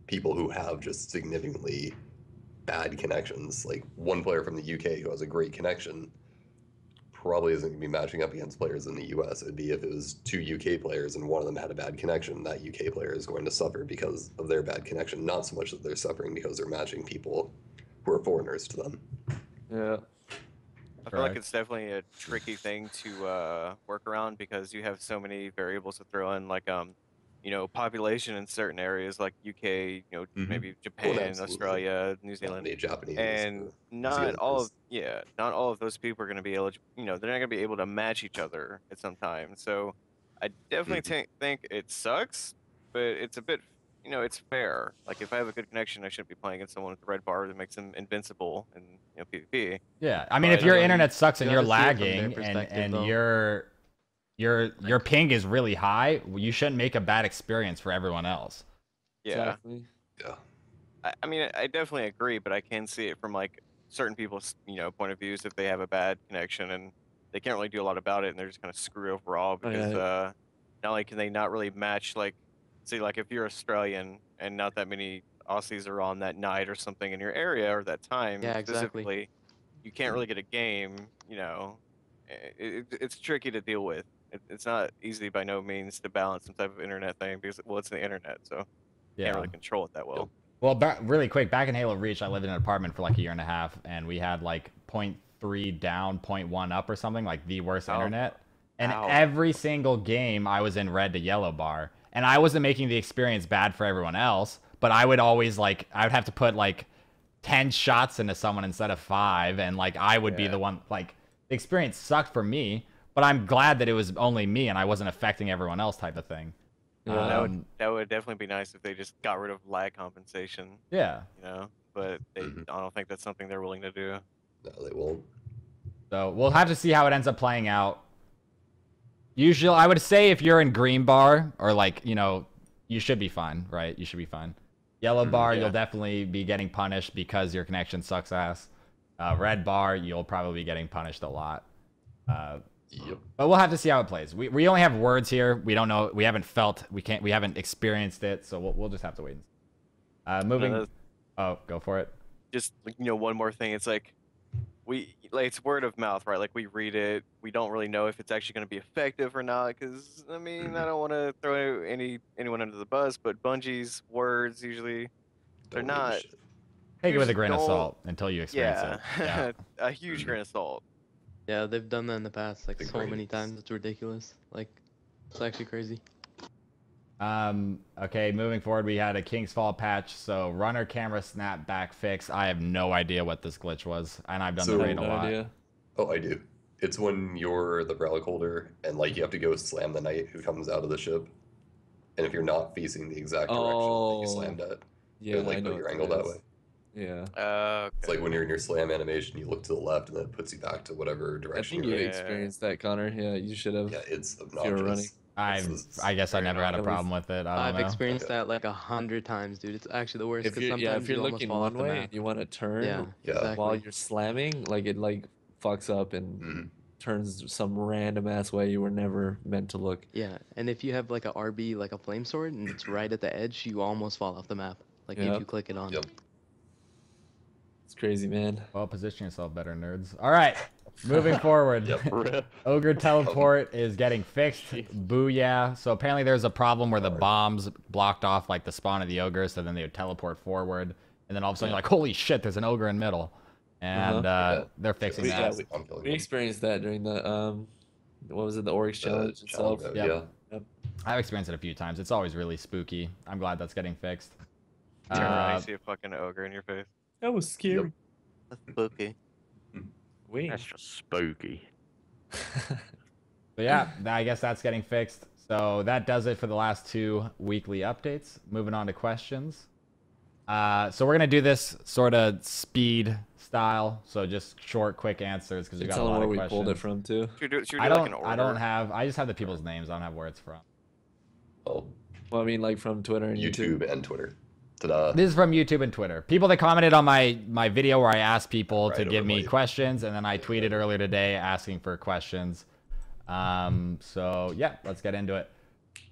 people who have just significantly bad connections. Like one player from the UK who has a great connection probably isn't going to be matching up against players in the US. It'd be if it was 2 UK players and one of them had a bad connection, that UK player is going to suffer because of their bad connection, not so much that they're suffering because they're matching people who are foreigners to them. Yeah. I feel like it's definitely a tricky thing to work around because you have so many variables to throw in, like you know, population in certain areas like UK, you know, maybe Japan, Australia, New Zealand, Japanese, and not all of not all of those people are going to be eligible. You know, they're not going to be able to match each other at some time. So I definitely think it sucks, but it's a bit, you know, it's fair. Like if I have a good connection, I shouldn't be playing against someone with a red bar that makes them invincible in, you know, PvP. Yeah, I mean, if your internet sucks and you're lagging and your ping is really high, you shouldn't make a bad experience for everyone else. Yeah. Exactly. Yeah. I mean, I definitely agree, but I can see it from like certain people's, you know, point of views if they have a bad connection and they can't really do a lot about it and they're just kind of screwed overall because not only can they not really match, like, say, like if you're Australian and not that many Aussies are on that night or something in your area or that time specifically, you can't really get a game, you know, it's tricky to deal with. It's not easy by no means to balance some type of internet thing because, well, it's the internet, so you can't really control it that well. Well, really quick, back in Halo Reach, I lived in an apartment for like a year and a half, and we had like 0.3 down, 0.1 up or something, like the worst internet. And every single game, I was in red to yellow bar. And I wasn't making the experience bad for everyone else, but I would always like, I would have to put like 10 shots into someone instead of 5, and like I would be the one, like the experience sucked for me, but I'm glad that it was only me and I wasn't affecting everyone else type of thing. Yeah, that would definitely be nice if they just got rid of lag compensation. Yeah. You know, but I don't think that's something they're willing to do. No, they won't. So we'll have to see how it ends up playing out. Usually, I would say if you're in green bar or like, you know, you should be fine, right? You should be fine. Yellow bar, you'll definitely be getting punished because your connection sucks ass. Red bar, you'll probably be getting punished a lot. But we'll have to see how it plays. We only have words here. We don't know. We haven't felt. We haven't experienced it. So we'll just have to wait. Moving. Oh, go for it. Just, you know, one more thing. It's like it's word of mouth, right? Like we read it. We don't really know if it's actually going to be effective or not. Because I mean, I don't want to throw anyone under the bus, but Bungie's words usually they're not. Take it with a grain of salt until you experience it. Yeah, a huge grain of salt. Yeah, they've done that in the past, like so many times. It's ridiculous. Like, it's actually crazy. Okay, moving forward, we had a King's Fall patch. So runner camera snapback fix. I have no idea what this glitch was, and I've done the raid a lot. Oh, I do. It's when you're the relic holder, and like you have to go slam the knight who comes out of the ship, and if you're not facing the exact direction that you slammed at, it'll like put your angle that way. Yeah. It's like when you're in your slam animation, you look to the left, and then it puts you back to whatever direction I think you experienced that, Connor. Yeah, you should have. Yeah, it's obnoxious. If you were running. I guess I never had a problem with it. I've experienced that like 100 times, dude. It's actually the worst. If you're looking one way and you want to turn while you're slamming, like it like fucks up and turns some random ass way you were never meant to look. Yeah, and if you have like a RB, like a flame sword, and it's right at the edge, you almost fall off the map. Like if you click it on. It's crazy, man. Well, position yourself better, nerds. All right, moving forward. Ogre teleport is getting fixed. Booyah. So apparently there's a problem where the bombs blocked off like the spawn of the ogre, so then they would teleport forward, and then all of a sudden you're like, holy shit, there's an ogre in middle, and they're fixing that. We experienced that during the what was it, the Oryx challenge itself? I've experienced it a few times. It's always really spooky. I'm glad that's getting fixed. Turn around, you see a fucking ogre in your face. That was scary. That's spooky. Wait. That's just spooky. So yeah, I guess that's getting fixed. So that does it for the last 2 weekly updates. Moving on to questions. So we're gonna do this sort of speed style. So just short, quick answers because we got a Tell them lot where of we questions. pulled it from too. Should we do I like don't. an order? I don't have. I just have the people's names. I don't have where it's from. Oh, Well, I mean, like from Twitter and YouTube. YouTube and Twitter. Ta-da. This is from YouTube and Twitter. People that commented on my video where I asked people to Right, give me overlay. questions, and then I tweeted earlier today asking for questions. So yeah, let's get into it.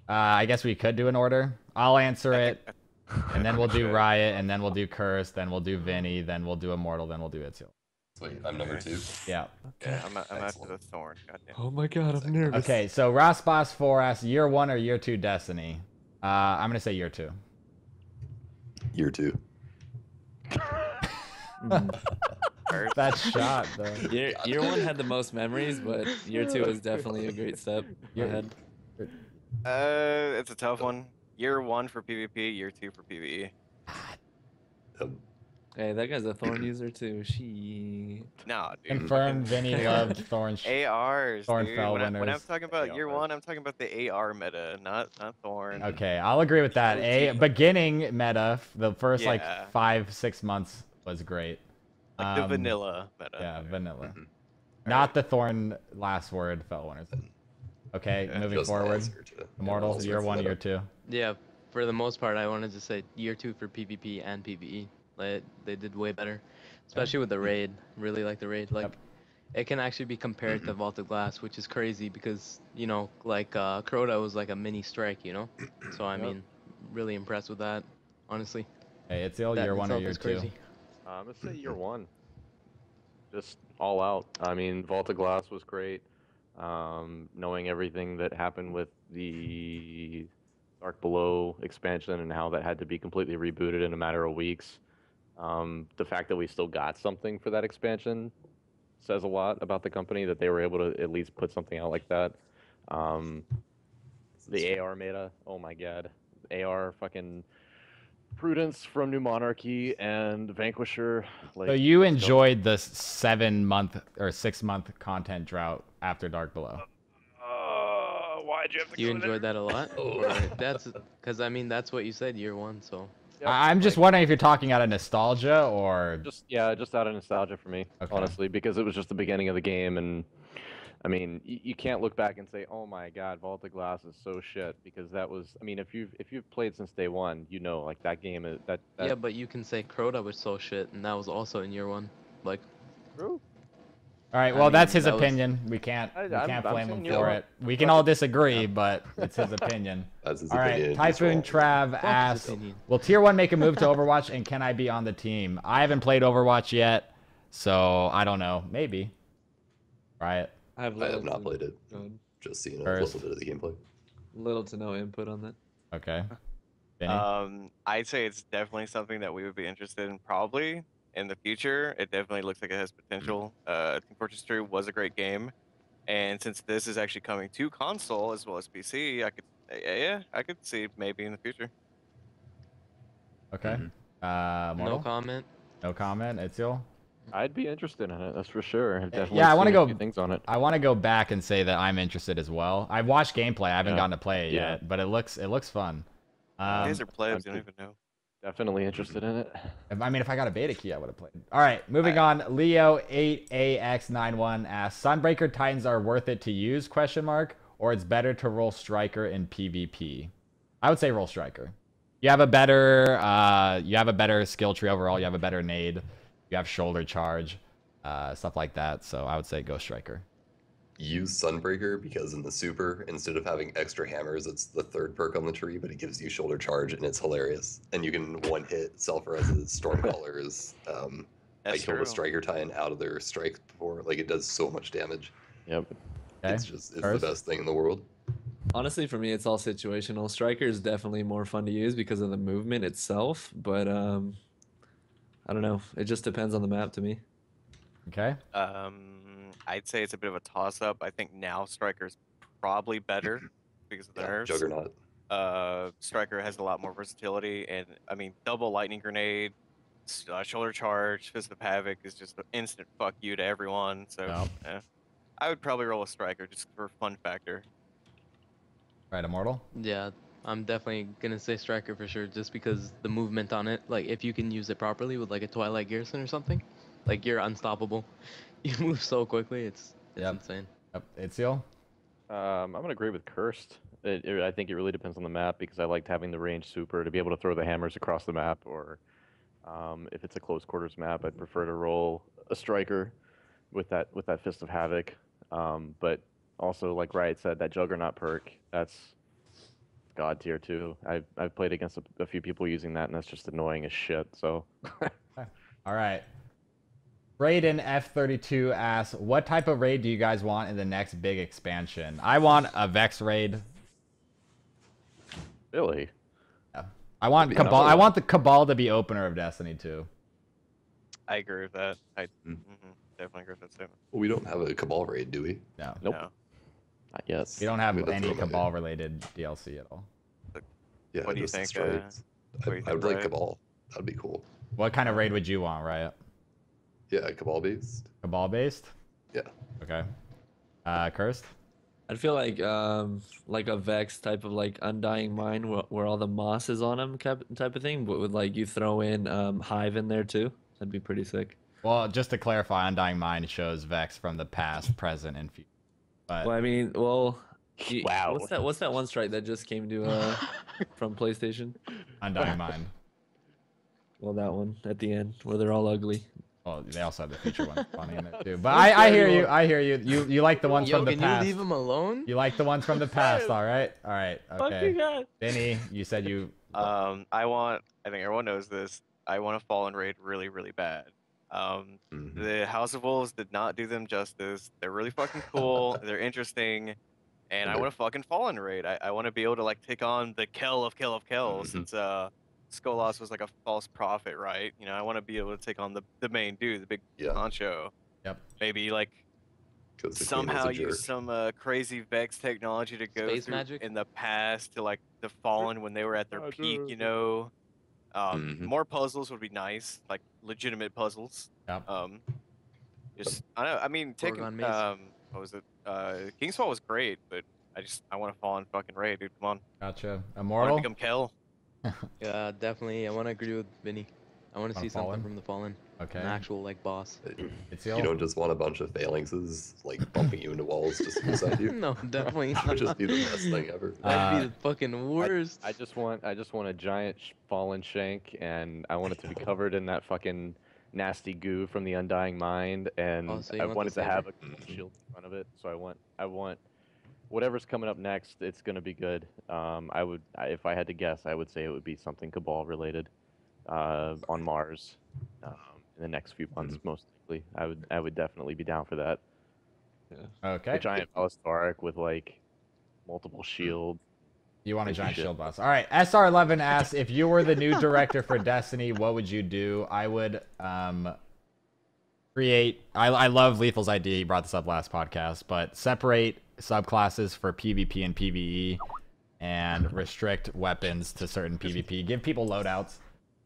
I guess we could do an order. I'll answer it, and then we'll do Riot, and then we'll do Curse, then we'll do Vinny, then we'll do Immortal, then we'll do itcial. Wait, I'm number 2. Yeah. Yeah, I'm after Excellent. the Thorn. Goddamn. Oh my god, I'm nervous. Okay, so Rasboss4 asks year 1 or year 2 Destiny. I'm gonna say year 2. Year 2. First. That shot though. Year 1 had the most memories, but year 2 is definitely a great step ahead. It's a tough one. Year 1 for PvP, year 2 for PvE. Hey, that guy's a Thorn user too. She. Nah, dude. Confirmed. Vinny loved Thorn. ARs, Thorn dude. fell When I'm winners. talking about year 1, I'm talking about the AR meta, not Thorn. Okay, I'll agree with that. Beginning meta, the first like Yeah. 5-6 months was great. Like the vanilla meta. Yeah, vanilla. Mhm. Not the Thorn last word fell winners. Okay, Yeah, moving Just the forward. answer to Immortal, all year sorts of 1, meta. year 2. Yeah, for the most part, I wanted to say year 2 for PvP and PvE. Like, they did way better, especially with the raid. Really like the raid. Like, Yep. it can actually be compared to Vault of Glass, which is crazy because like Crota was like a mini strike, So I mean, really impressed with that, honestly. Hey, itcial, That year 1 or itself year is 2. crazy. Let's say year 1. Just all out. I mean, Vault of Glass was great. Knowing everything that happened with the Dark Below expansion and how that had to be completely rebooted in a matter of weeks. The fact that we still got something for that expansion says a lot about the company that they were able to at least put something out like that. The AR meta, oh my god. AR fucking Prudence from New Monarchy and Vanquisher. Like, So you let's go. enjoyed the 7-month or 6-month content drought after Dark Below. Why'd you have to You go there? enjoyed that a lot? Or that's because I mean that's what you said year 1, so. Yep, I'm just like, wondering if you're talking out of nostalgia or just out of nostalgia for me, Okay. honestly, because it was just the beginning of the game, and I mean, you can't look back and say, "Oh my God, Vault of Glass is so shit," because that was, I mean, if you've played since day one, like that game is that. Yeah, but you can say Crota was so shit, and that was also in year 1. Like, True. All right, I well, that's mean, his that was- opinion. We can't I'm flame saying him you're for wrong. it. We can all disagree, but it's his opinion. That's his All right, opinion. He's Typhoon wrong. Trav his asks, opinion. will Tier 1 make a move to Overwatch, and can I be on the team? I haven't played Overwatch yet, so I don't know. Maybe. Riot. I have I have not played it. Good. Just seen a First. little bit of the gameplay. Little to no input on that. Okay. Vinny? I'd say it's definitely something that we would be interested in probably in the future. It definitely looks like it has potential. Team Fortress 2 was a great game, and since this is actually coming to console as well as PC, I could see maybe in the future. Okay. no Mortal? comment. No comment. Itziel? I'd be interested in it. That's for sure. I've definitely Yeah, I wanna seen a go- few things on it. I want to go back and say that I'm interested as well. I've watched gameplay. I haven't Yeah. gotten to play it Yeah. yet, but it looks fun. You guys are plebs, I'm you don't even know. Definitely interested in it. If I got a beta key, I would have played. All right, moving on. Leo8AX91 asks, Sunbreaker Titans are worth it to use? Or it's better to roll Striker in PvP? I would say roll Striker. You have a better skill tree overall. You have a better nade. You have shoulder charge, stuff like that. So I would say go Striker. Use Sunbreaker because in the super, instead of having extra hammers, it's the third perk on the tree, but it gives you shoulder charge and it's hilarious. And you can one hit self-reses, Stormcallers. I That's killed true. a Striker Titan out of their strikes before. Like it does so much damage. Yep. Okay. It's First? the best thing in the world. Honestly, for me, it's all situational. Striker is definitely more fun to use because of the movement itself, but I don't know. It just depends on the map to me. Okay. I'd say it's a bit of a toss-up. I think now Striker's probably better because of the Yeah, nerfs. Juggernaut. Striker has a lot more versatility, and I mean, double lightning grenade, shoulder charge, Fist of Havoc is just an instant fuck you to everyone. So Yep. yeah, I would probably roll a striker just for fun factor. Right, Immortal. Yeah, I'm definitely gonna say striker for sure, just because the movement on it. Like, if you can use it properly with like a Twilight Garrison or something, like you're unstoppable. You move so quickly, it's Yep. insane. Yep. Itziel. I'm gonna agree with Cursed. I think it really depends on the map because I liked having the range super to be able to throw the hammers across the map, or if it's a close quarters map, I'd prefer to roll a striker with that Fist of Havoc. But also, like Riot said, that Juggernaut perk, that's god tier too. I've played against a few people using that, and that's just annoying as shit. So. All right. Raiden F32 asks, what type of raid do you guys want in the next big expansion? I want a Vex raid. Really? Yeah. I want That'd be Cabal. another I one. want the Cabal to be opener of Destiny 2. I agree with that. I Mm. definitely agree with that statement. We don't have a Cabal raid, do we? No. Nope. No. Not yet. We don't have Maybe that's any what I'm Cabal related DLC at all. Yeah, What do you just the think, strikes. what do you I think, would like Riot? Cabal. That'd be cool. What kind of raid would you want, Riot? Yeah, Cabal based. Cabal based? Yeah. Okay. Cursed? I'd feel like a Vex type of like Undying Mind where all the moss is on them type of thing, but with like you throw in Hive in there too. That'd be pretty sick. Well, just to clarify, Undying Mind shows Vex from the past, present, and future. But Well, I mean, Wow. What's that one strike that just came to from PlayStation? Undying Mind. Well, that one at the end where they're all ugly. Well, they also have the future one funny in it too. But I hear you. I hear you. You like the ones Yo, from the can past. you leave him alone? You like the ones from the past, all right? All right. Okay. God. Vinny, you said you. I think everyone knows this. I want a Fallen raid really, really bad. Mhm. The House of Wolves did not do them justice. They're really fucking cool. They're interesting. And I want a fucking Fallen raid. I want to be able to like take on the Kel of Kel of Kel, since Skolas was like a false prophet, right? You know, I want to be able to take on the main dude, the big Yeah. honcho. Yep. Maybe like 'Cause the queen is somehow a jerk. use some crazy Vex technology to go Space through magic? in the past to like the Fallen when they were at their peak, you know. Mhm. More puzzles would be nice, like legitimate puzzles. Yep. Just I don't know. I mean, taking Gorgon Maze. what was it? Kingsfall was great, but I want to fall in fucking raid, dude. Come on, Gotcha. I want Immortal. to become Kel. Yeah, definitely. I want to agree with Vinny. I want to Wanna see something Fallen? from the Fallen. Okay. An actual like boss. It's You don't just want a bunch of phalanxes like bumping you into walls just beside you. No, definitely That would just be the best thing ever. That'd be the fucking worst. I just want a giant fallen shank, and I want it to be covered in that fucking nasty goo from the Undying Mind, and Oh, so you I want want the it to have a saber? cool shield in front of it. So I want whatever's coming up next. It's gonna be good. If I had to guess, I would say it would be something Cabal related, on Mars, in the next few months, most likely. I would definitely be down for that. Okay. A giant Valistaric with like multiple shields. You want a giant Shit. shield boss. All right. SR11 asks, if you were the new director for Destiny, what would you do? I would create. I love Lethal's idea. He brought this up last podcast, but separate subclasses for PvP and PvE, and restrict weapons to certain PvP. Give people loadouts,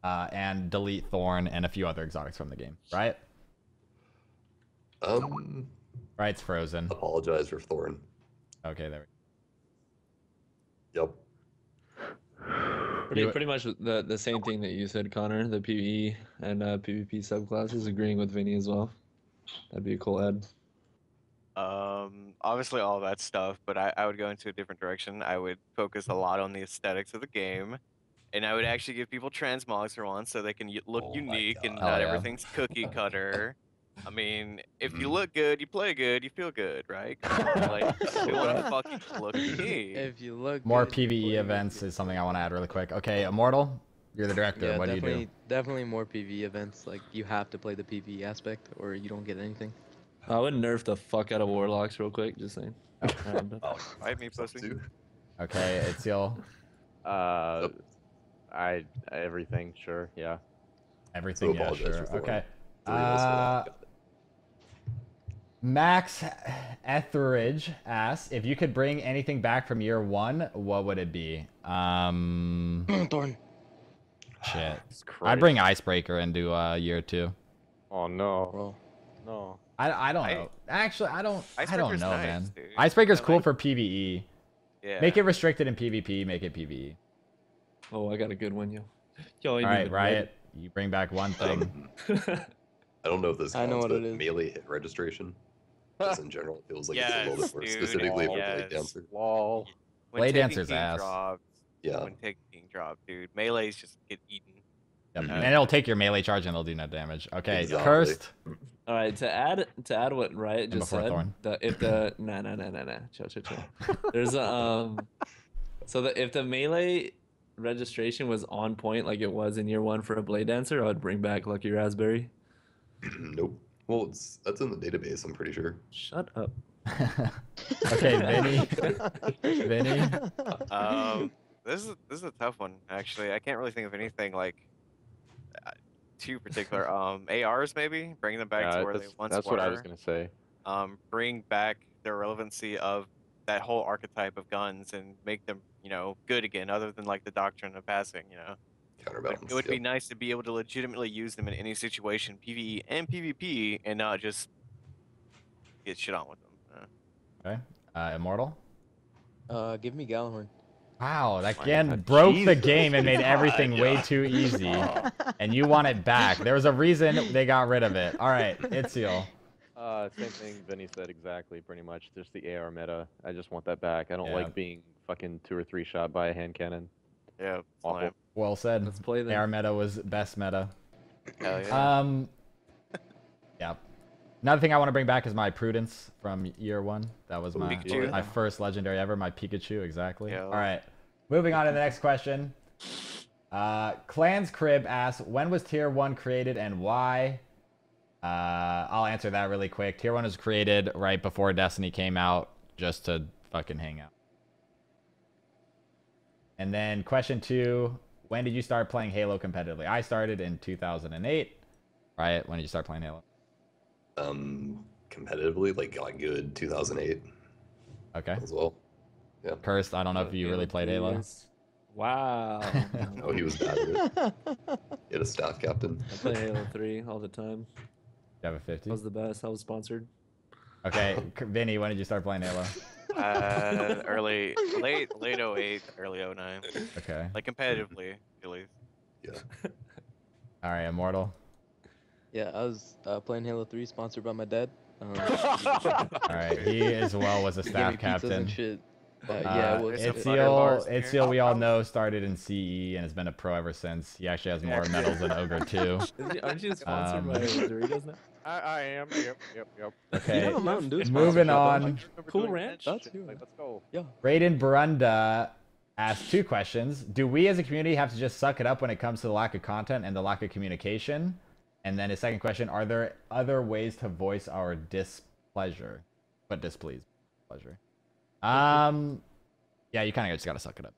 and delete Thorn and a few other exotics from the game. Right? Right's frozen. Apologize for Thorn. Okay, there. Yep. Pretty much the same thing that you said, Connor. The PvE and PvP subclasses, agreeing with Vinny as well. That'd be a cool add. Obviously all that stuff, but I would go into a different direction. I would focus a lot on the aesthetics of the game, and I would actually give people transmogs for once, so they can look Oh my unique and God. not Oh, yeah. everything's cookie cutter. I mean, if you Mhm. look good, you play good, you feel good, right? Like, we want to fucking look unique. If you look More good, PvE play events good. is something I want to add really quick. Okay, Immortal, you're the director. Yeah, What do you definitely, do? definitely more PvE events. Like you have to play the PvE aspect, or you don't get anything. I would nerf the fuck out of Warlocks real quick. Just saying. Oh, Right, me pussy. too. Okay, Itziel, Everything, sure, yeah. everything, yeah, apologize sure. for Thorn. Okay. Three of us will have Max Etheridge asks, if you could bring anything back from year one, what would it be? Thorn. Shit. Jesus I'd bring Christ. Icebreaker into year 2. Oh no. Bro. No. I don't know. Actually, I don't Icebreaker's know, nice, man. dude. Icebreaker's I cool like- for PvE. Yeah. Make it restricted in PvP, make it PvE. Oh, I got a good one, yo. Yo, All right, Riot, you bring back one thing. I don't know if this I know counts, what but it is. melee hit registration, just in general, it feels like it's a little Yes, bit more dude. specifically for Yes. Blade Dancer. Lol. When Blade taking Dancer's King ass. drops, Yeah. When taking King drop, dude. Melees just get eaten. Yep. Mhm. And it'll take your melee charge and it'll do no damage. Okay, Exactly. Cursed. All right, to add what Riot just before said, Thorn. if the nah, chill. There's a so that if the melee registration was on point like it was in year 1 for a Blade Dancer, I would bring back Lucky Raspberry. Nope. Well, that's in the database, I'm pretty sure. Shut up. Okay, Vinny. Vinny. This is a tough one actually. I can't really think of anything like too particular. ARs maybe bring them back Yeah, to where they once that's were. what I was gonna say. Bring back the relevancy of that whole archetype of guns and make them, good again, other than like the doctrine of passing, Like, Counterbalance. it would be yep. nice to be able to legitimately use them in any situation, PvE and PvP, and not just get shit on with them. Okay. Immortal. Give me Gallahorn. Wow, that My again God, broke the Jesus. game and made everything way Yeah. too easy. And you want it back. There was a reason they got rid of it. All right, itcial. Same thing Vinny said exactly, pretty much. Just the AR meta. I just want that back. I don't Yeah. like being fucking 2 or 3 shot by a hand cannon. Yeah, Awful. fine. Well said. Let's play then. AR meta was best meta. Hell yeah. Yeah. Another thing I want to bring back is my Prudence from year 1. That was my Pikachu. first legendary ever. My Pikachu, exactly. Yeah. All right. Moving on to the next question. Clan's Crib asks, when was Tier 1 created and why? I'll answer that really quick. Tier 1 was created right before Destiny came out, just to fucking hang out. And then question 2, when did you start playing Halo competitively? I started in 2008. Riot, when did you start playing Halo? Competitively, like got good 2008 Okay. as well. Yeah. Cursed, I don't know if you really played Halo. Wow. No, he was bad at it. He had a staff captain. I play Halo 3 all the time. You have a 50? That was the best. I was sponsored. Okay, Vinny, when did you start playing Halo? Late 08, early 09. Okay. Like competitively, at least. Yeah. All right, Immortal. Yeah, I was playing Halo 3, sponsored by my dad. All right, he as well was a He gave staff me pizzas and captain. shit. Yeah, it was. There's some butter bars in here. itcial, we all know, started in CE and has been a pro ever since. He actually has more medals than Ogre 2. Aren't you sponsored by Doritos now? I am. Yep. You Okay, have a Mountain Dew moving sponsorship, on. don't Cool Ranch? That's good. Like, let's go. you? Raiden Barunda asked 2 questions. Do we as a community have to just suck it up when it comes to the lack of content and the lack of communication? And then his second question, are there other ways to voice our displeasure? But displeasure. Yeah, you kind of just gotta suck it up.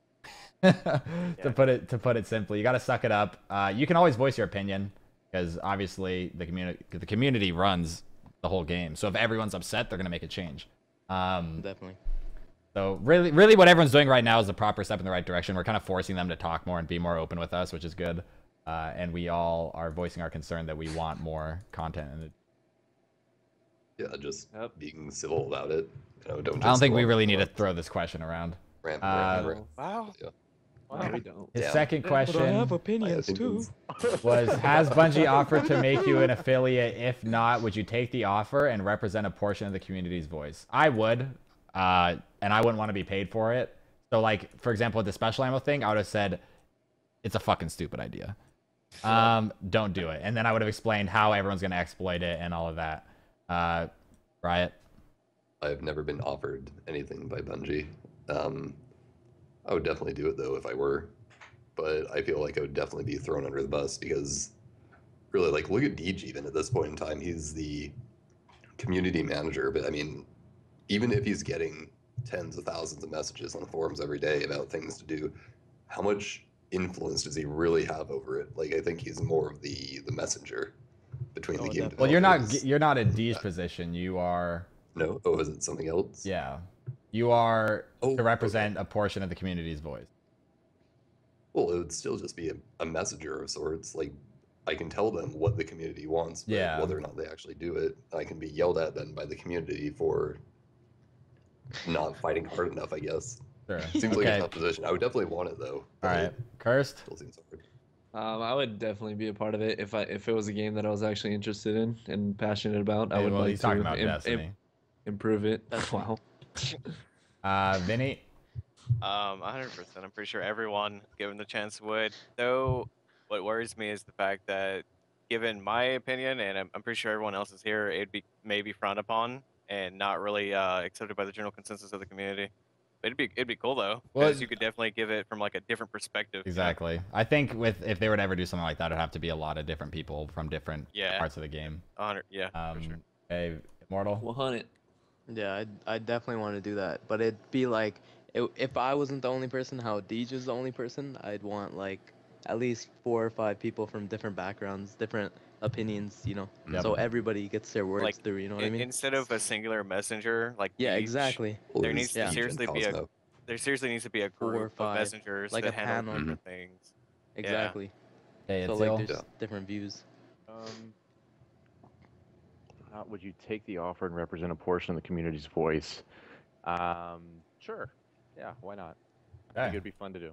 To put it simply, you gotta suck it up. You can always voice your opinion because obviously the community runs the whole game. So if everyone's upset, they're gonna make a change. Definitely. So really, what everyone's doing right now is the proper step in the right direction. We're kind of forcing them to talk more and be more open with us, which is good. And we all are voicing our concern that we want more content. Yeah, just being civil about it. Don't just I don't think go we on really the need to front, throw this question around. rant. Wow. Yeah. No, we don't. His Yeah. second question opinions think was, has Bungie offered to make you an affiliate? If not, would you take the offer and represent a portion of the community's voice? I would, and I wouldn't want to be paid for it. So, like, for example, with the special ammo thing, I would have said, it's a fucking stupid idea. Don't do it. And then I would have explained how everyone's going to exploit it and all of that. Riot? I've never been offered anything by Bungie. I would definitely do it though if I were, but I feel like I would definitely be thrown under the bus because really, like, look at Deej even at this point in time. He's the community manager, but I mean, even if he's getting tens of thousands of messages on the forums every day about things to do, how much influence does he really have over it? Like, I think he's more of the messenger between the game. Well, you're developers. not in Dee's position. You are. No? Oh, is it something else? Yeah. You are Oh, to represent a portion of the community's voice. Well, it would still just be a messenger of sorts. Like, I can tell them what the community wants, but Yeah. whether or not they actually do it, I can be yelled at then by the community for not fighting hard enough, I guess. Sure. Seems like Okay. a tough position. I would definitely want it though. All but right. Cursed. Still seems hard. I would definitely be a part of it if it was a game that I was actually interested in and passionate about. I Hey, would well, like he's talking to about Destiny. improve it. Wow. Vinny. 100%. I'm pretty sure everyone, given the chance, would. Though, what worries me is the fact that, given my opinion, and I'm pretty sure everyone else is here, it'd be maybe frowned upon and not really accepted by the general consensus of the community. But it'd be cool though, Well, because you could definitely give it from like a different perspective. you know? Exactly. I think if they would ever do something like that, it'd have to be a lot of different people from different Yeah. parts of the game. 100. Yeah, for sure. Hey, Immortal. 100. Yeah, I'd definitely want to do that, but it'd be like if I wasn't the only person, how Deej is the only person, I'd want like at least 4 or 5 people from different backgrounds, different opinions, you know, Yep. so everybody gets their words Like, through. You know what I mean? Instead of a singular messenger, like Yeah, each, exactly. Well, There there's needs to Yeah. Legion, seriously be a Cosmo. there seriously needs to be a 4 or group of 5, messengers like that a handle panel. different things. Exactly. Hey, So itcial. like there's Yeah. different views. Would you take the offer and represent a portion of the community's voice? Sure. Yeah, why not? I think Okay. it'd be fun to do.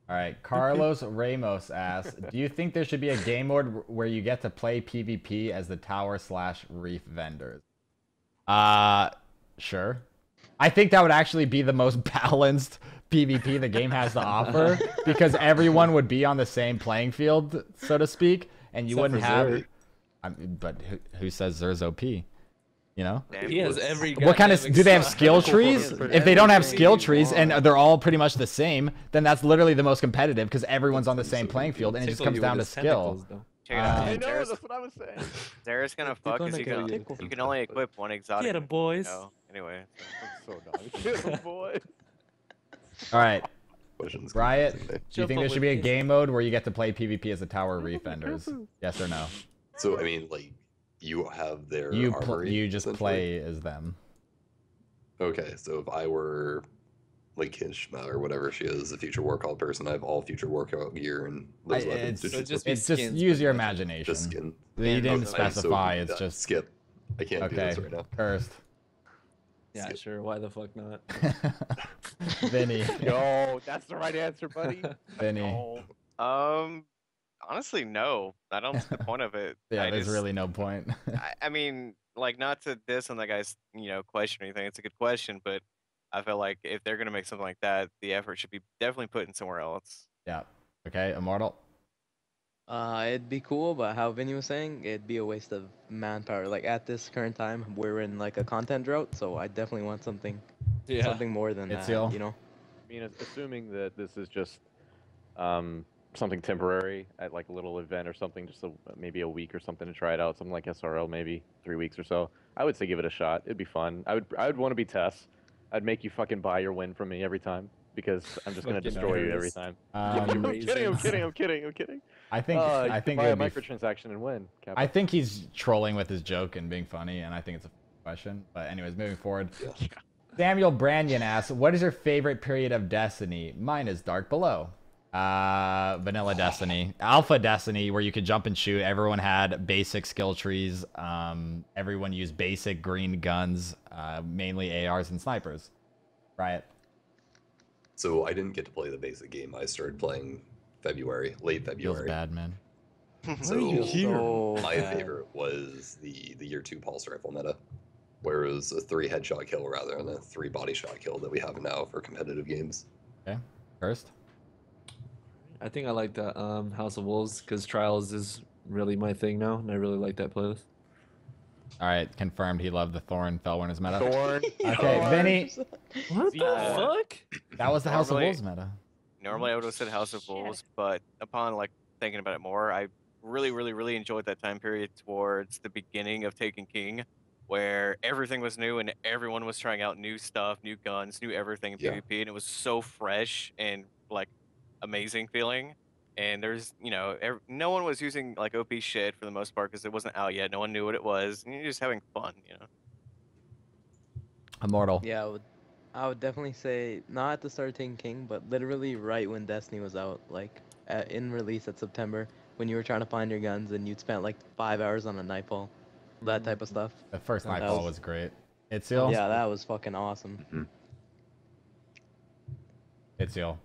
All right. Carlos Ramos asks, do you think there should be a game mode where you get to play PvP as the tower/reef vendors? Sure. I think that would actually be the most balanced PvP the game has to offer, because everyone would be on the same playing field, so to speak, and you Except wouldn't for have. Zerg. I mean, but who says Zer's OP? You know? Damn. He has every. What kind of goddamn do they have exotic skill for trees? for If they don't have everything skill you trees and want. they're all pretty much the same, then that's literally the most competitive because everyone's on the same playing field and it just Tickle comes you down to with his skill. tentacles, though. Check it out. I know, Zara's, that's what I was saying. Zara's gonna They're fuck gonna because get you. you can only equip one exotic. Get 'em, boys. You know? Anyway. I'm so nice. Get 'em, boy. All right, Questions Riot. confusing me. Do you think there should be a game mode where you get to play PvP as the tower reef vendors? Yes or no? So I mean, like, you have their You armory, you just essentially? play as them. Okay, so if I were like Kishma or whatever she is, a future workout person, I have all future workout gear and those weapons. It's So just be it's just skins, use your pretty much. imagination. just skin. You didn't Okay, so specify. It's yeah, just skip. I can't do okay. this right now. Cursed. Yeah, Skip. sure. Why the fuck not? Vinny. Yo, that's the right answer, buddy. Vinny. No. Honestly, no. I don't see the point of it. Yeah, I there's just- really no point. I mean, like, not to diss on that guy's, question or anything. It's a good question, but I feel like if they're gonna make something like that, the effort should be definitely put in somewhere else. Yeah. Okay, Immortal. It'd be cool, but how Vinny was saying, it'd be a waste of manpower. Like at this current time, we're in like a content drought, so I definitely want something more than that. Itcial. You know? I mean, assuming that this is just something temporary at like a little event or something, just maybe a week or something to try it out, something like SRL, maybe 3 weeks or so. I would say give it a shot. It'd be fun. I would want to be Tess. I'd make you fucking buy your win from me every time because I'm just gonna Fucking destroy you every nervous. time. Um, I'm kidding. I think You I can think buy it a would be microtransaction and win. Kappa. I think he's trolling with his joke and being funny, and I think it's a question. But anyways, moving forward. Yeah. Samuel Branyan asks, what is your favorite period of Destiny? Mine is Dark Below. Vanilla Destiny. Alpha Destiny, where you could jump and shoot. Everyone had basic skill trees. Everyone used basic green guns, mainly ARs and snipers. Riot. So I didn't get to play the basic game. I started playing late Feels February. bad, man. So So my bad. favorite was the year 2 pulse rifle meta, where it was a 3 headshot kill rather than a 3 body shot kill that we have now for competitive games. Okay. First. I think I like the House of Wolves because Trials is really my thing now, and I really like that playlist. All right. Confirmed he loved the Thorn Fellwinner's meta. Thorn. Okay, Vinny. What the fuck? That was the House of Normally- Wolves meta. Normally, I would have said House of Wolves, but upon like thinking about it more, I really enjoyed that time period towards the beginning of Taken King, where everything was new and everyone was trying out new stuff, new guns, new everything in Yeah. PvP, and it was so fresh and like amazing feeling. And there's, no one was using like OP shit for the most part because it wasn't out yet. No one knew what it was, and you're just having fun. Immortal. Yeah, I would definitely say not at the start of Taken King, but literally right when Destiny was out, like in release at September, when you were trying to find your guns and you'd spent like 5 hours on a nightfall, that type of stuff. The first That Nightfall was- was great. Itcial? Yeah, that was fucking awesome. Mhm. Itcial.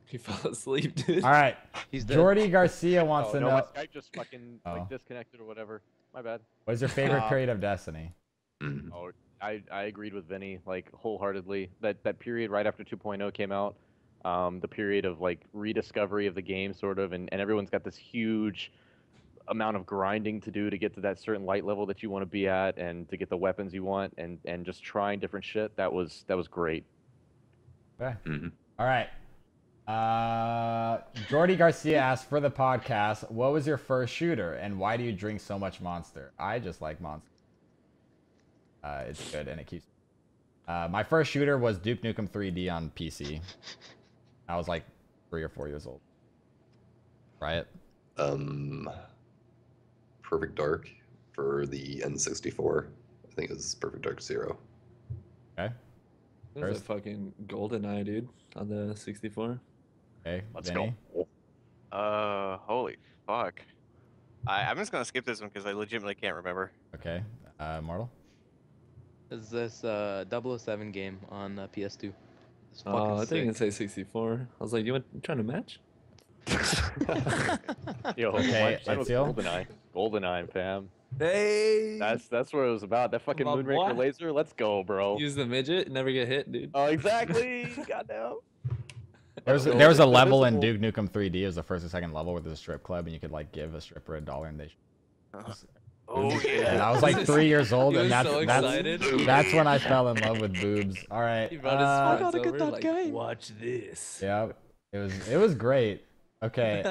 He fell asleep, dude. All right. He's dead. Jordy Garcia wants Oh, to no, know, my Skype just fucking Oh. like disconnected or whatever. My bad. what is your favorite Ah. period of Destiny? Mhm. Oh, I agreed with Vinny like wholeheartedly. That period right after 2.0 came out, the period of like rediscovery of the game, sort of, and everyone's got this huge amount of grinding to do to get to that certain light level that you want to be at, and to get the weapons you want, and just trying different shit. That was great. Okay. Mhm. All right. Jordy Garcia asked for the podcast, what was your first shooter and why do you drink so much Monster? I just like Monster. It's good and it keeps. My first shooter was Duke Nukem 3D on PC. I was like 3 or 4 years old. Riot. Perfect Dark for the N64. I think it was Perfect Dark 0. Okay. There's a First. fucking GoldenEye, dude, on the 64. Okay. Let's Vinny. go. Holy fuck. I'm just gonna skip this one because I legitimately can't remember. Okay. Immortal. Is this 007 game on PS2? It's fucking Oh, I think sick. it say 64. I was like, you trying to match? Yo, Okay, mine was Itziel? GoldenEye, fam. Hey! That's what it was about. That fucking My Moonraker boy. laser. Let's go, bro. Use the midget, never get hit, dude. Oh, exactly. Goddamn. There was Let's a go. level in Invisible. Duke Nukem 3D. It was the first or second level where there's a strip club and you could like give a stripper $1 and they. Oh And yeah. I was like 3 years old, He and was that's so excited. that's when I fell in love with boobs. All right. He brought his I friends gotta get over, that like, game. watch this. Yeah, it was great. Okay.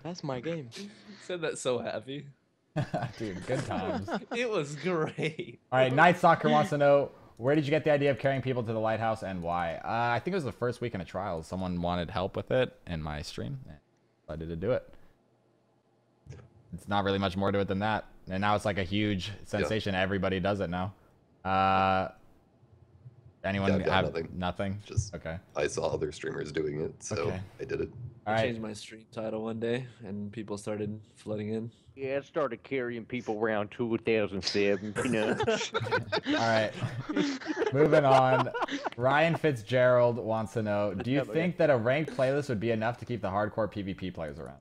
That's my game. He said that so happy. Dude, good times. All It was great. right. Night Soccer wants to know, where did you get the idea of carrying people to the lighthouse and why? I think it was the first weekend of trials. Someone wanted help with it in my stream, and I decided to do it. It's not really much more to it than that. And now it's like a huge sensation. Everybody does it now. Anyone Yeah, I've got have nothing. nothing? Just Okay. I saw other streamers doing it, so Okay. I did it. All I right. changed my stream title one day, and people started flooding in. Yeah, it started carrying people around 2007. You know. All right. Moving on. Ryan Fitzgerald wants to know, do you Yeah, think that a ranked playlist would be enough to keep the hardcore PvP players around?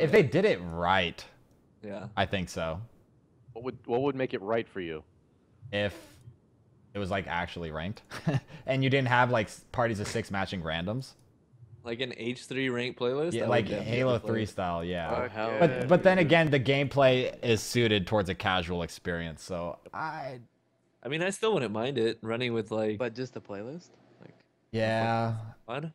If they did it right, Yeah. I think so. What would make it right for you? If it was like actually ranked and you didn't have like parties of 6 matching randoms. Like an H3 rank playlist? Yeah, I like would definitely Halo play 3 it. style, yeah. Oh, hell yeah. yeah. But then again, the gameplay is suited towards a casual experience, so I mean, I still wouldn't mind it running with like But just a playlist? Like, yeah. fun.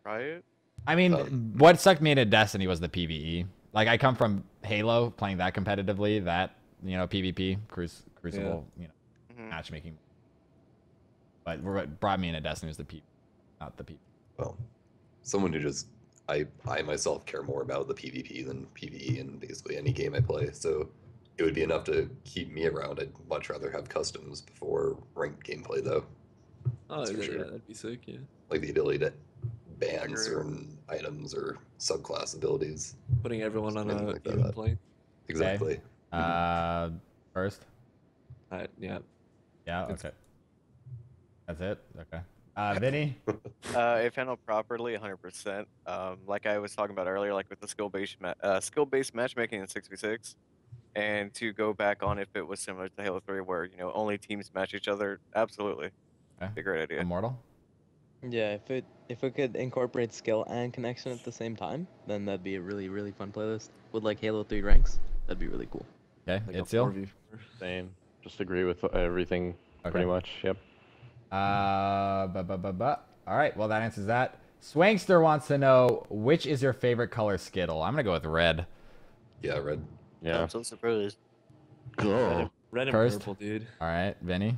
Riot. I mean, what sucked me into Destiny was the PvE. Like, I come from Halo, playing that competitively, that, PvP, Crucible, Mhm. matchmaking. But what brought me into Destiny was the PvP, not the PvP. Well, someone who just I myself care more about the PvP than PvE in basically any game I play. So it would be enough to keep me around. I'd much rather have customs before ranked gameplay, though. Oh, That's for yeah, sure. yeah, that'd be sick, yeah. Like the ability to ban Agree. certain items or subclass abilities. Putting everyone on Something a like that. even plane. Exactly. First? Yeah. Yeah, It's- okay. That's it? Okay. Vinny? If handled properly, 100%. Like I was talking about earlier, like with the skill-based matchmaking in 6v6, and to go back on if it was similar to Halo 3, where only teams match each other. Absolutely, Okay. be a great idea. Immortal? yeah, if it could incorporate skill and connection at the same time, then that'd be a really, really fun playlist. With like Halo 3 ranks, that'd be really cool. Okay, Like a Itziel? 4v4. Same. Just agree with everything. Okay. Pretty much. Yep. All right, well, that answers that. Swankster wants to know, which is your favorite color Skittle? I'm going to go with red. Yeah, red. Yeah. I'm so surprised. Red and Cursed? purple, dude. All right, Vinny?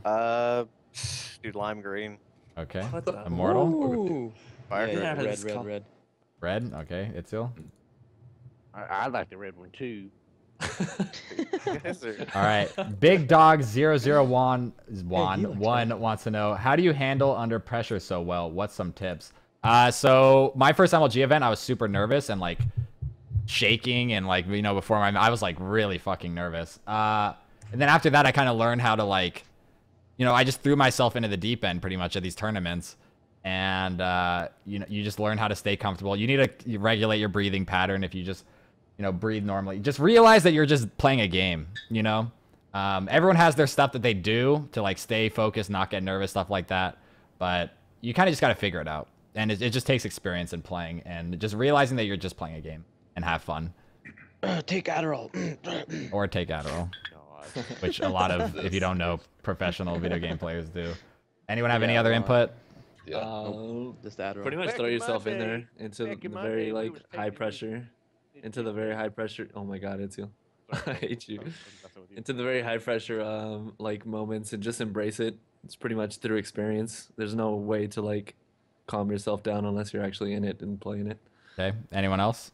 Dude, lime green. Okay. What the- Immortal? Ooh. Fire Yeah, green. yeah, Yeah, red, it's red, called- red. Red? Okay, Itziel? I like the red one too. All right, Big Dog 001 wants to know, how do you handle under pressure so well? What's some tips? So my first MLG event, I was super nervous and like shaking and like, you know, before I was like really fucking nervous. And then after that, I kind of learned how to like, you know, I just threw myself into the deep end pretty much at these tournaments. And you know, you just learn how to stay comfortable. You need to regulate your breathing pattern. If you just, you know, breathe normally, just realize that you're just playing a game, you know. Everyone has their stuff that they do to like stay focused, not get nervous, stuff like that. But you kind of just got to figure it out. And it just takes experience in playing and just realizing that you're just playing a game and have fun. Take Adderall. Or take Adderall, which a lot of, if you don't know, professional video game players do. Anyone have any other input? Yeah. Just Adderall. Pretty much Back throw in yourself my in day- there into back the in my very day, we like was high taking pressure, into the very high pressure. Oh my god, itcial. I hate you. Messing with you. Into the very high pressure like moments and just embrace it. It's pretty much through experience. There's no way to like calm yourself down unless you're actually in it and playing it. Okay, anyone else?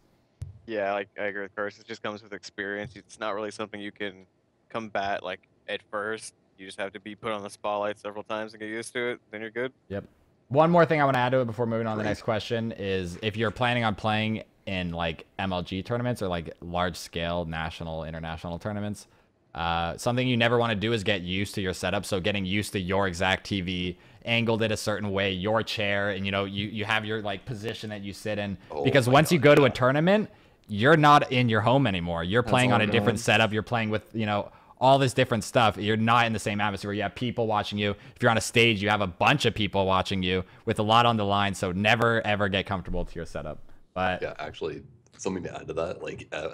Yeah, like I agree with Curse. It just comes with experience. It's not really something you can combat like at first. You just have to be put on the spotlight several times and get used to it. Then you're good. Yep. One more thing I want to add to it before moving on to the next question is, if you're planning on playing in like MLG tournaments or like large scale national, international tournaments, something you never want to do is get used to your setup. So getting used to your exact TV, angled it a certain way, your chair, and you know, you have your like position that you sit in, because once you go to a tournament, you're not in your home anymore. You're playing on a different setup. You're playing with, you know, all this different stuff. You're not in the same atmosphere. You have people watching you. If you're on a stage, you have a bunch of people watching you with a lot on the line. So never, ever get comfortable to your setup. But Yeah, actually, something to add to that, like, I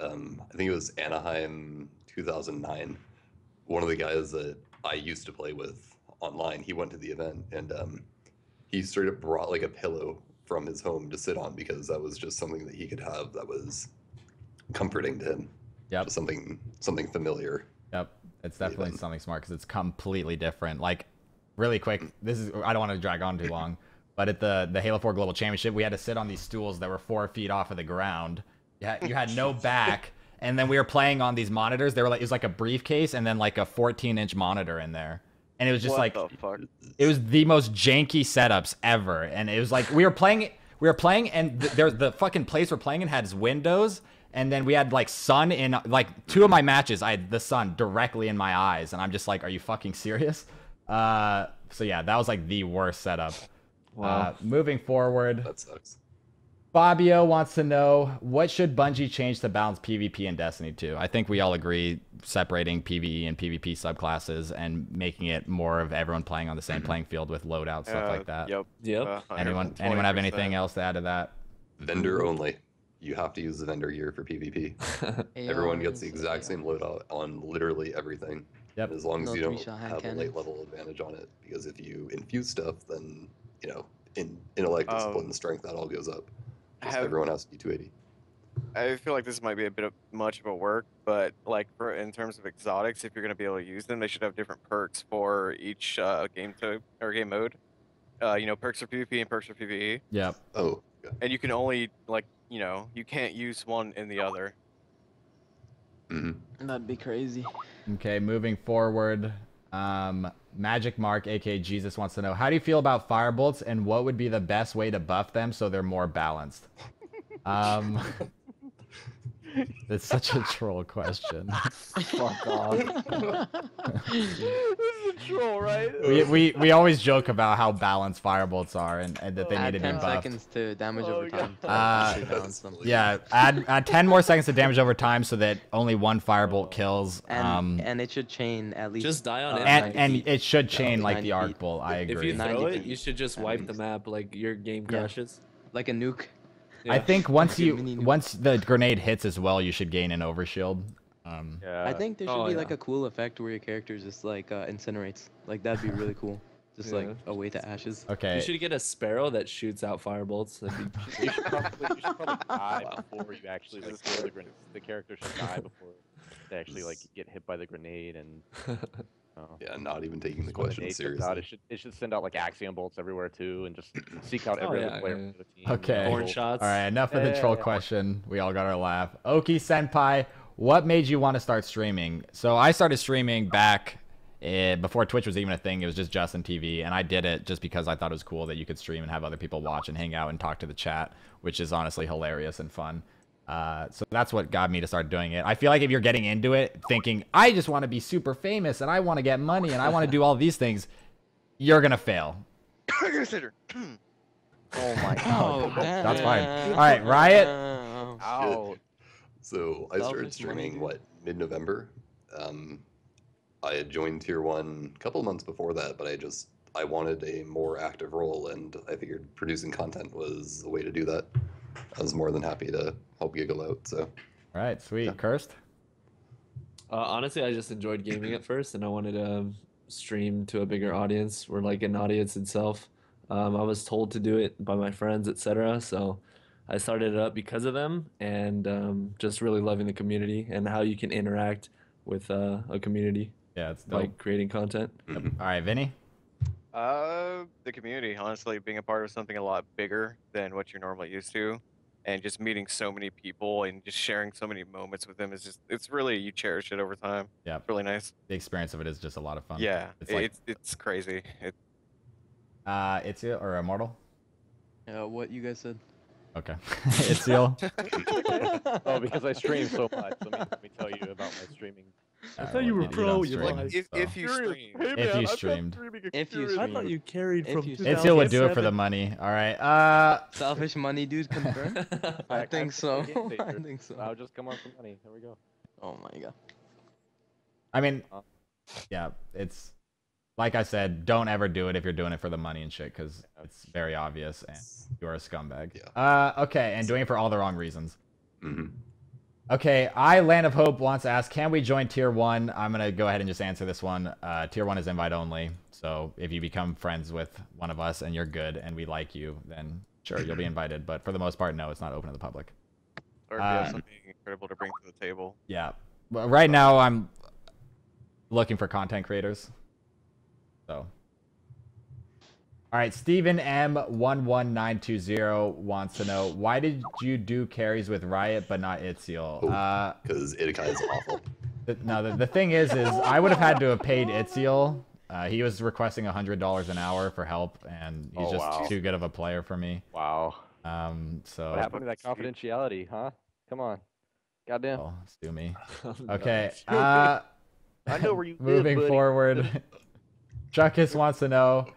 think it was Anaheim 2009. One of the guys that I used to play with online, he went to the event, and he straight up brought like a pillow from his home to sit on, because that was just something that he could have that was comforting to him. Yep. Just something familiar. Yep, it's definitely something smart, because it's completely different. Like, really quick, this is, I don't want to drag on too long, but at the Halo 4 Global Championship, we had to sit on these stools that were 4 feet off of the ground. You had no back, and then we were playing on these monitors. They were like, it was like a briefcase and then like a 14-inch monitor in there, and it was just What like, the fuck? it was the most janky setups ever. And it was like, we were playing, and the fucking place we're playing in had windows. And then we had like sun in like 2 of my matches. I had the sun directly in my eyes, and I'm just like, are you fucking serious? So yeah, that was like the worst setup. Wow. Moving forward, That sucks. Fabio wants to know, what should Bungie change to balance PvP and Destiny 2? I think we all agree separating PvE and PvP subclasses and making it more of everyone playing on the same playing field with loadouts, stuff like that. Yep. Yep. Anyone have anything else to add to that? Vendor only. You have to use the vendor gear for PvP. Everyone gets the exact same loadout on literally everything. Yep. As long as No you don't three-shot hand have a late cannons. level advantage on it. Because if you infuse stuff, then, you know, in intellect, discipline, and strength, that all goes up. Just everyone has to be 280. I feel like this might be a bit of much of a work, but like in terms of exotics, if you're going to be able to use them, they should have different perks for each game mode. You know, perks for PvP and perks for PvE. Yep. Oh, yeah. And you can only like, you know, you can't use one in the other. That'd be crazy. Okay, moving forward. Magic Mark, aka Jesus, wants to know, how do you feel about firebolts, and what would be the best way to buff them so they're more balanced? It's such a troll question. Fuck off. This is a troll, right? we always joke about how balanced firebolts are, and that they need Add to be 10 buffed. seconds to damage over time. God. To balance them. Yeah, add 10 more seconds to damage over time so that only one firebolt kills. And it should chain at least. Just die on it. And it should chain like 90 the arc feet. bolt. I If agree. you throw 90 it, you should just wipe the map like your game Yeah. crashes. like a nuke. I think once Mini nuke. once the grenade hits as well, you should gain an overshield. Yeah. I think there should Oh, be yeah. like a cool effect where your character just like incinerates. Like that'd be really cool. Just like Yeah. a way to ashes. Okay. You should get a sparrow that shoots out firebolts. That'd be... You should probably die before you actually like throw the grenade. The character should die before they actually like get hit by the grenade and. Yeah, not even taking the When the question nade comes seriously. out, it should send out like axiom bolts everywhere too, and just seek out every Oh, other yeah, player yeah. for the team. Okay. Horn shots. All right, enough of the troll question. We all got our laugh. Oki Senpai what made you want to start streaming? So I started streaming back before Twitch was even a thing. It was just Justin TV, and I did it just because I thought it was cool that you could stream and have other people watch and hang out and talk to the chat, which is honestly hilarious and fun. So that's what got me to start doing it. I feel like if you're getting into it thinking, I just want to be super famous and I want to get money and I want to do all these things, you're going to fail. Oh my god. That's fine. All right, Riot. Ow. So I started streaming, mid-November? I had joined Tier 1 a couple of months before that, but I wanted a more active role, and I figured producing content was the way to do that. I was more than happy to help Giggle out, so. All right, sweet. Yeah. Cursed? Honestly, I just enjoyed gaming at first, and I wanted to stream to a bigger audience, or like an audience itself. I was told to do it by my friends, etc. So I started it up because of them, and just really loving the community and how you can interact with a community. Yeah, it's dope. Like creating content. Yep. All right, Vinny? The community, honestly, being a part of something a lot bigger than what you're normally used to, and just meeting so many people and just sharing so many moments with them is just, it's really, you cherish it over time. Yeah. It's really nice. The experience of it is just a lot of fun. Yeah, it's crazy. Itcial or Immortal? What you guys said. Okay. Itcial. Oh, because I stream so much. Let me tell you about my streaming. I thought you were pro. If you stream. Hey, if man, you streamed. I thought you carried from. Itcial would do it for the money. All right. Selfish money, dude. Confirm. I think so. I think so. I'll just come on for money. Here we go. Oh my god. I mean, yeah, it's like I said. Don't ever do it if you're doing it for the money and shit, because it's very obvious and you are a scumbag. Yeah. Okay, and doing it for all the wrong reasons. Mm-hmm. Okay, Land of Hope wants to ask, can we join Tier 1? I'm going to go ahead and just answer this one. Tier 1 is invite only, so if you become friends with one of us and you're good and we like you, then sure, you'll be invited. But for the most part, no, it's not open to the public. Or if you have something incredible to bring to the table. Yeah. Well, right now, I'm looking for content creators. So. All right, Steven M11920 wants to know, why did you do carries with Riot but not Itcial? Because Itcial is awful. No, the thing is I would have had to have paid Itcial. He was requesting $100 an hour for help, and he's just too good of a player for me. Wow. So what happened to that confidentiality, huh? Come on. Goddamn. Oh, sue me. Okay. I know where you moving live, forward. Chuckus wants to know,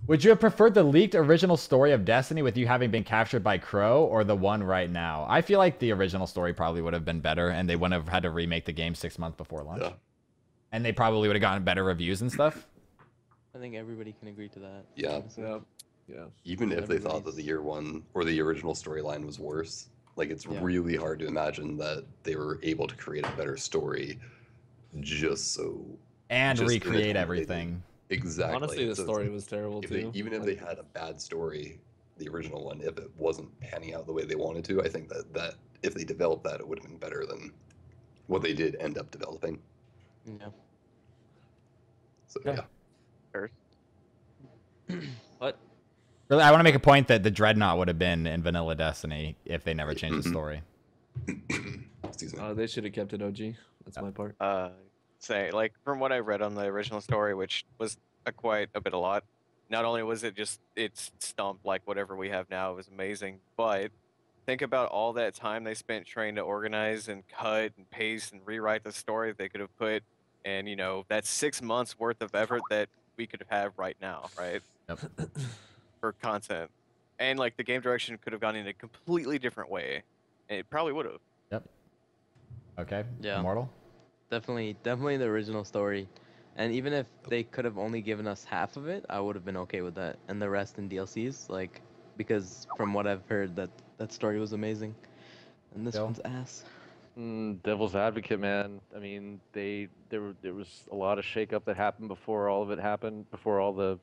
would you have preferred the leaked original story of Destiny with you having been captured by Crow, or the one right now? I feel like the original story probably would have been better, and they wouldn't have had to remake the game 6 months before launch. Yeah. And they probably would have gotten better reviews and stuff. I think everybody can agree to that. Yeah. Yeah. Even if they thought that the year one or the original storyline was worse, like it's really hard to imagine that they were able to create a better story just so... And recreate everything. Exactly. Honestly, the story was terrible too. Even if they had a bad story, the original one, if it wasn't panning out the way they wanted to, I think that if they developed that, it would have been better than what they did end up developing. Yeah. So yeah. What? Really, I want to make a point that the Dreadnought would have been in Vanilla Destiny if they never changed the story. Excuse me. They should have kept it OG. That's my part. Say, like, from what I read on the original story, which was quite a bit a lot, not only was it just, it's stumped like whatever we have now, it was amazing, but think about all that time they spent trying to organize and cut and paste and rewrite the story they could have put, and, you know, that's 6 months worth of effort that we could have right now, right? Yep. For content. And, like, the game direction could have gone in a completely different way. And it probably would have. Yep. Okay. Yeah. Immortal? Definitely the original story. And even if they could have only given us half of it, I would have been okay with that. And the rest in DLCs, like, because from what I've heard, that story was amazing. And this one's ass. Devil's advocate, man. I mean, there was a lot of shakeup that happened before all of it happened, before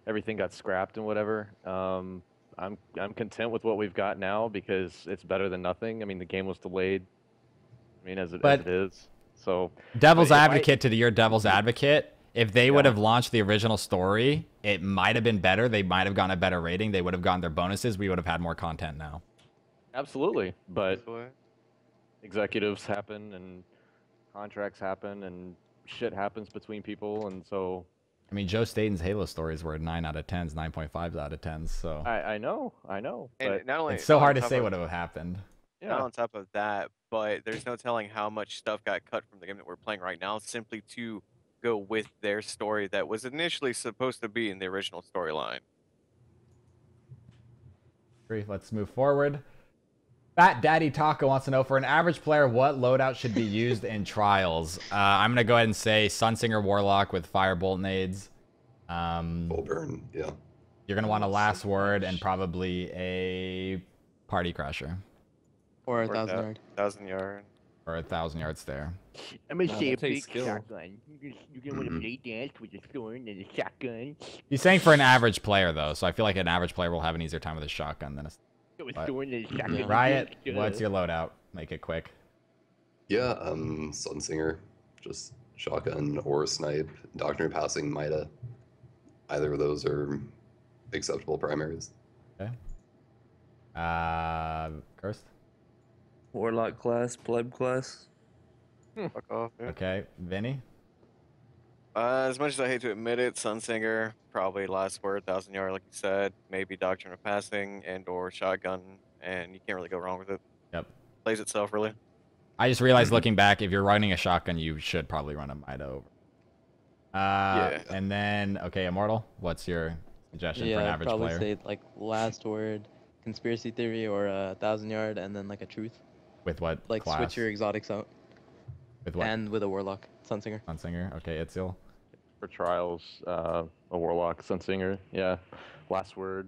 everything got scrapped and whatever. I'm content with what we've got now because it's better than nothing. I mean, the game was delayed. I mean, as it is. So devil's advocate to your devil's advocate, if they would have launched the original story, it might have been better. They might have gotten a better rating. They would have gotten their bonuses. We would have had more content now. Absolutely, but executives happen and contracts happen and shit happens between people, and so. I mean, Joe Staten's Halo stories were 9 out of 10s, 9.5s out of 10s. So I know, And but not only it's so not hard on to top say of- what would have happened. Not on top of that, but there's no telling how much stuff got cut from the game that we're playing right now simply to go with their story that was initially supposed to be in the original storyline. Let's move forward. Fat Daddy Taco wants to know, for an average player, what loadout should be used in trials? I'm going to go ahead and say Sunsinger Warlock with Firebolt nades. Full burn, yeah. You're going to want a last word and probably a Party Crasher. Or 1,000 yard. 1,000 yard. Or 1,000 yards there. I'm gonna Nah, say a that takes big skill. shotgun. You can want to play dance with a sword and a shotgun. He's saying for an average player, though, so I feel like an average player will have an easier time with a shotgun than a... So a But- sword and a shotgun. Yeah. Riot, what's your loadout? Make it quick. Yeah, Sunsinger, just shotgun or snipe, Doctrine of Passing, Mida. Either of those are acceptable primaries. Okay. Cursed? Warlock class, pleb class. Fuck off. Dude. Okay. Vinny? As much as I hate to admit it, Sunsinger, probably last word, 1,000 yard, like you said. Maybe Doctrine of Passing and/or shotgun, and you can't really go wrong with it. Yep. Plays itself really. I just realized looking back, if you're running a shotgun, you should probably run a Mida over. Yeah. And then, okay, Immortal, what's your suggestion for an Yeah, I'd average probably player? say like last word, conspiracy theory, or 1,000 yard, and then like a truth. With what Like class? switch your exotics out. With what? And with a warlock, Sunsinger. Sunsinger. Okay, itcial. for trials, a Warlock, Sunsinger, yeah. Last word.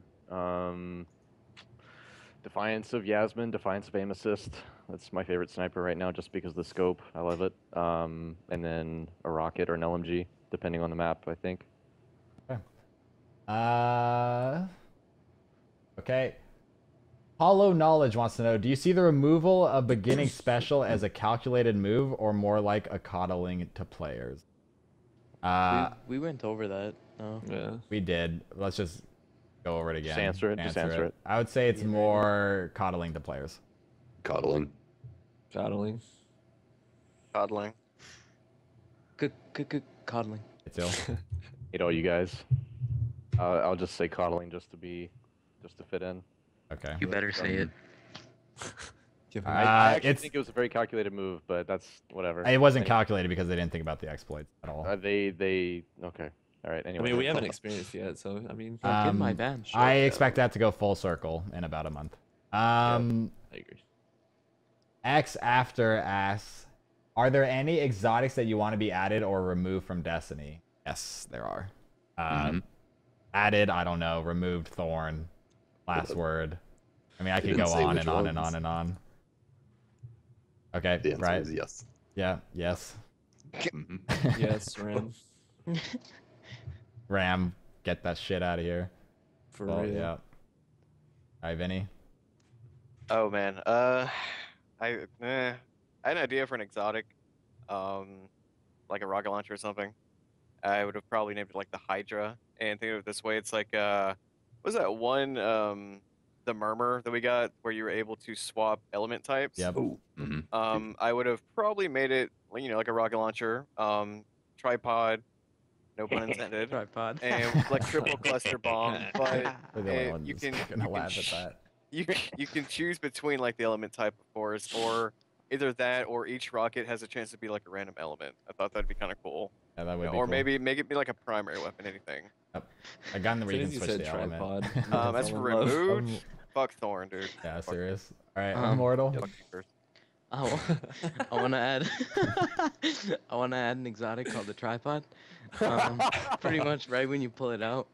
Defiance of Yasmin, Defiance of Aim Assist. That's my favorite sniper right now just because of the scope. I love it. And then a rocket or an LMG, depending on the map, I think. Okay. Hollow Knowledge wants to know, do you see the removal of beginning special as a calculated move or more like a coddling to players? We went over that. No. Yeah. We did. Let's just go over it again. Just answer it. Just answer it. I would say it's more coddling to players. Coddling. Coddling. Coddling. Coddling. It's ill. Hate all you guys. I'll just say coddling just to fit in. Okay. You better say it. Give him I actually it's- think it was a very calculated move, but that's whatever. It wasn't Anyway, calculated because they didn't think about the exploits at all. they okay. All right. I Anyway. mean, we haven't experienced yet, so I mean, Yeah, get my Um, van. I expect that to go full circle in about a month. I agree. X after asks, are there any exotics that you want to be added or removed from Destiny? Yes, there are. Added, I don't know. Removed, Thorn. Last word. I mean, I could didn't go say on which and on and ones. on and on. Okay, The answer right? is yes. Yeah, yes. Yes, Ram. Ram, get that shit out of here. For Well, real. yeah. All right, Vinny. Oh man, I had an idea for an exotic, like a rocket launcher or something. I would have probably named it like the Hydra, and think of it this way: it's like what was that one, the Murmur that we got, where you were able to swap element types. Yep. Oh. I would have probably made it, like a rocket launcher, tripod, no pun intended, Tripod. and like triple cluster bomb. But We're the only eh, ones you can gonna you can laugh at sh- that. you can choose between like the element type, of course, or either that or each rocket has a chance to be like a random element. I thought that'd be kind of cool. Yeah, that would You know, be or cool. maybe make it be like a primary weapon, anything. A gun where you As can soon as switch the element. tripod. As I for love- removed, fuck Thorn, dude. Yeah, Fuck- serious. All right, Um, Immortal. fuck you first. I want to add. I want to add an exotic called the tripod. Pretty much right when you pull it out,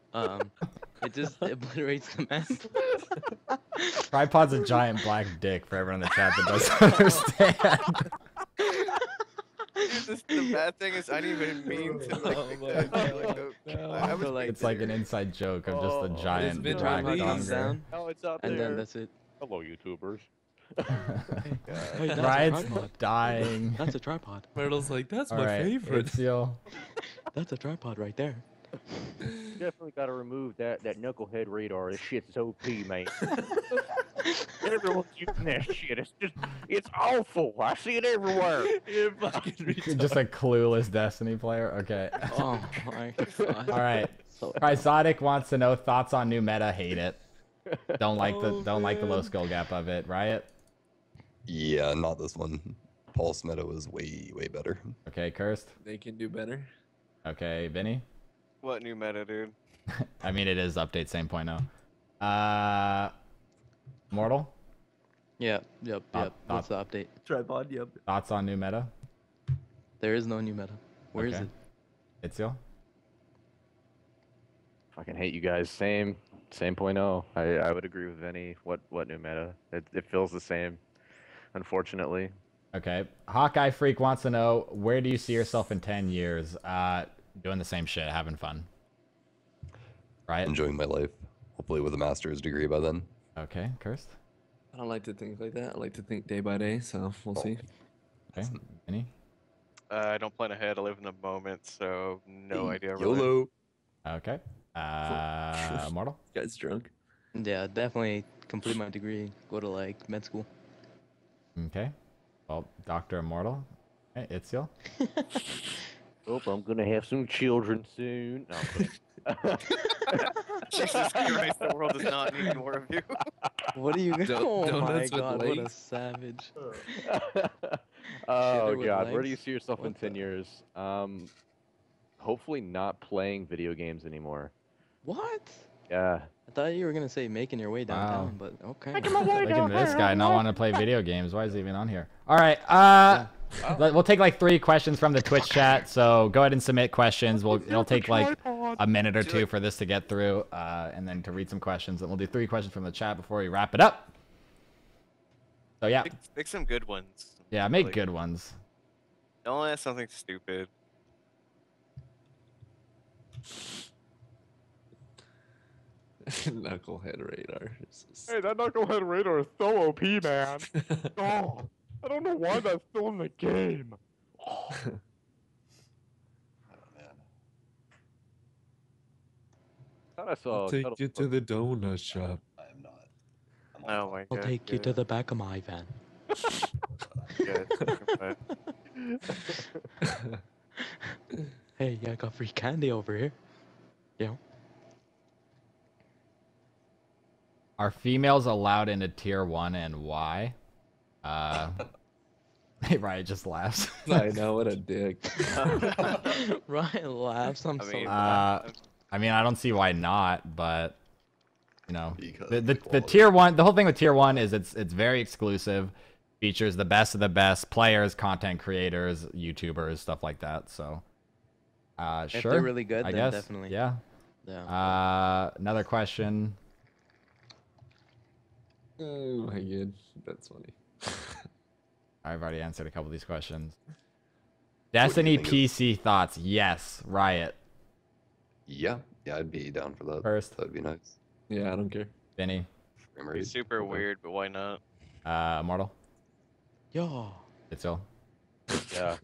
it just obliterates the map. Tripod's a giant black dick for everyone in the chat that doesn't understand. Dude, the bad thing is I didn't even mean to like, Oh make my that. God. Like, No. I was feel like It's like an inside joke of just a giant been black released. comes donger. down, Oh, it's up and there. then that's it. Hello, YouTubers. Hey, that's a Riot's tripod. dying. That's a tripod. Myrtle's like, that's All my right, favorite. Itziel. That's a tripod right there. You definitely got to remove that knucklehead radar. This shit's OP, man. Everyone's using that shit. It's awful. I see it everywhere. You're fucking retarded. Just a clueless Destiny player. Okay. Oh my god. All right. So Chrysodic wants to know thoughts on new meta. Hate it. Don't like Oh, the low man. skill gap of it. Riot. Yeah, not this one. Pulse meta was way better. Okay, Cursed. They can do better. Okay, Vinny. What new meta, dude? I mean, it is update same point now. Mortal. Yep. Thought- What's the update? Tripod, yep. Thoughts on new meta. There is no new meta. Where is Okay. it? Itziel. Fucking hate you guys. Same 0.0. I would agree with Vinny. What new meta? It feels the same, unfortunately. Okay. Hawkeye Freak wants to know, where do you see yourself in 10 years? Doing the same shit, having fun. Right? Enjoying my life. Hopefully with a master's degree by then. Okay, Cursed. I don't like to think like that. I like to think day by day, so we'll see. Okay, Vinny. I don't plan ahead. I live in the moment, so no Hey, idea. Really. YOLO. Okay. Mortal. Guy's drunk. Yeah, definitely complete my degree. Go to like med school. Okay. Well, Dr. Immortal. Okay, Itziel. Hope I'm gonna have some children soon. No, I'm kidding. Jesus Christ, the world does not need more of you. What are you gonna? Don't- Oh my donuts with god, what a legs? savage. Oh Shitter with god, where do you legs? see yourself in What 10 the- years? Hopefully not playing video games anymore. What? Yeah. I thought you were gonna say making your way downtown, but okay. Look at this guy not wanting to play video games. Why is he even on here? All right. We'll take like 3 questions from the Twitch chat. So go ahead and submit questions. It'll take like a minute or 2 for this to get through, and then to read some questions. And we'll do 3 questions from the chat before we wrap it up. So yeah, Pick some good ones. yeah, make Like, good ones. Don't ask something stupid. Knucklehead radar. Hey, that knucklehead radar is so OP, man. Oh, I don't know why that's still in the game. Oh, man. Thought I saw. Take you to the donut shop. I am not. I'm on Oh top. my I'll god. take you to the back of my van. Good. Okay. Hey, I got free candy over here. Yeah. Are females allowed into tier 1 and why? Hey, Riot just laughs. I know, what a dick. Ryan laughs. I'm I so mean, I mean, I don't see why not, but you know, Because the equality. tier 1, the whole thing with tier 1 is it's very exclusive, features the best of the best players, content creators, YouTubers, stuff like that. So, If sure, they're really good, I then guess, definitely. yeah. Yeah. Another question. Oh my god, that's funny. I've already answered a couple of these questions. Destiny think is- PC thoughts? Yes, Riot Yeah, I'd be down for that. first. That'd be nice. Yeah, I don't care. Vinny, Frame It's rate. super Okay. weird, but why not? Immortal, Yo. Itziel. Yeah. I Okay.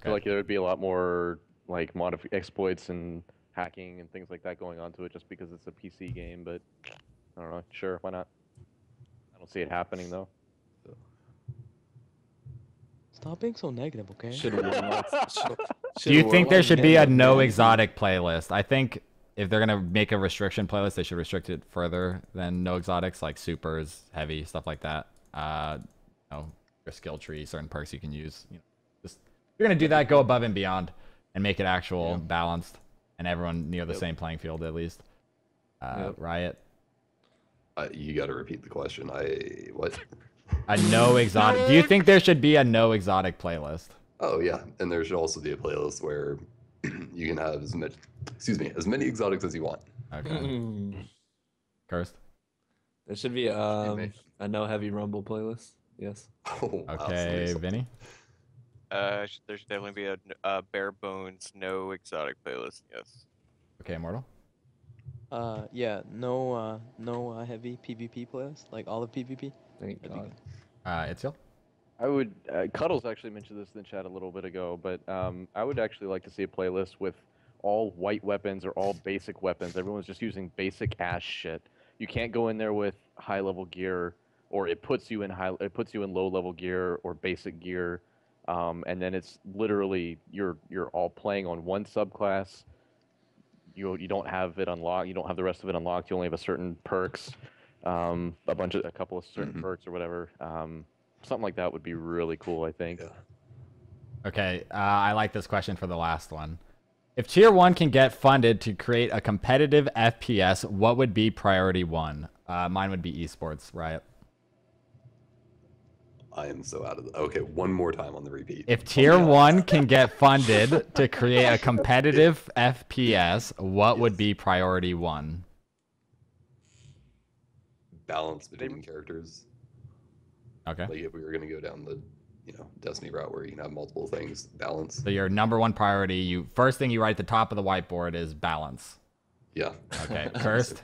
feel like there would be a lot more like exploits and hacking and things like that going onto it just because it's a PC game. But I don't know. Sure, why not? I don't see it happening though. Stop being so negative, okay? Should Do you think there should be a no exotic playlist? I think if they're gonna make a restriction playlist, they should restrict it further than no exotics, like supers, heavy stuff like that. You know, your skill tree, certain perks you can use. You know, just if you're gonna do that, go above and beyond, and make it actual balanced, and everyone near the same playing field at least. Riot. You got to repeat the question. What? A no exotic. Do you think there should be a no exotic playlist? Oh yeah, and there should also be a playlist where you can have as many exotics as you want. Okay. Cursed. There should be a no heavy rumble playlist. Yes. Oh, wow, Okay, somebody's- Vinny. There should definitely be a bare bones, no exotic playlist. Yes. Okay, Immortal. Yeah, no heavy PvP playlist, like all of PvP. Thank That'd be God. good. Itziel. I would. Cuddles actually mentioned this in the chat a little bit ago, but I would actually like to see a playlist with all white weapons or all basic weapons. Everyone's just using basic ass shit. You can't go in there with high level gear, or it puts you in low level gear or basic gear, and then it's literally you're all playing on one subclass. You don't have it unlocked. You don't have the rest of it unlocked. You only have a certain perks, a couple of certain perks or whatever. Something like that would be really cool, I think. Yeah. Okay, I like this question for the last one. If Tier 1 can get funded to create a competitive FPS, what would be priority 1? Mine would be esports, Riot. I am so out of the... Okay, one more time on the repeat. If Tier 1 can get funded to create a competitive FPS, what would be priority 1? Balance between characters. Okay. Like if we were going to go down the, Destiny route where you can have multiple things, balance. So your number 1 priority, first thing you write at the top of the whiteboard is balance. Yeah. Okay, Cursed?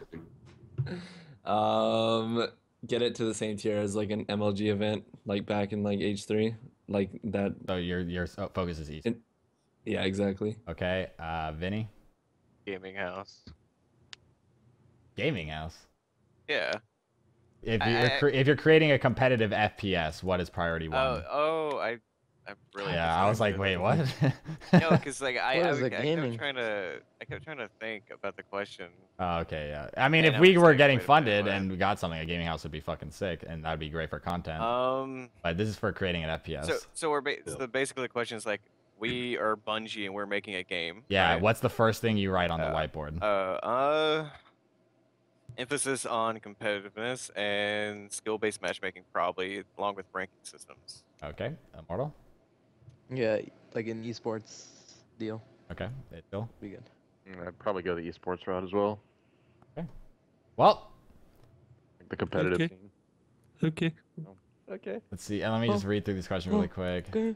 Get it to the same tier as like an MLG event, like back in like H3, like that. So your focus is easy. Yeah, exactly. Okay, Vinny? Gaming house. Gaming house? Yeah. If you're creating a competitive FPS, what is priority 1? I really. Yeah, I was like, wait, what? No, because like I What is kept gaming? trying to think about the question. Oh, okay, yeah. I mean, And if I we was were like, getting wait a minute, funded what? and we got something, a gaming house would be fucking sick, and that'd be great for content. But this is for creating an FPS. So we're so basically the question is like, we are Bungie and we're making a game. Yeah, right? what's the first thing you write on the whiteboard? Emphasis on competitiveness and skill-based matchmaking, probably, along with ranking systems. Okay, Immortal? Yeah, like an esports deal. Okay, itcial? Be good. I'd probably go the esports route as well. Well, Like the competitive Okay. scene. Okay. Okay. let's see. And let me just read through these questions really quick. Okay.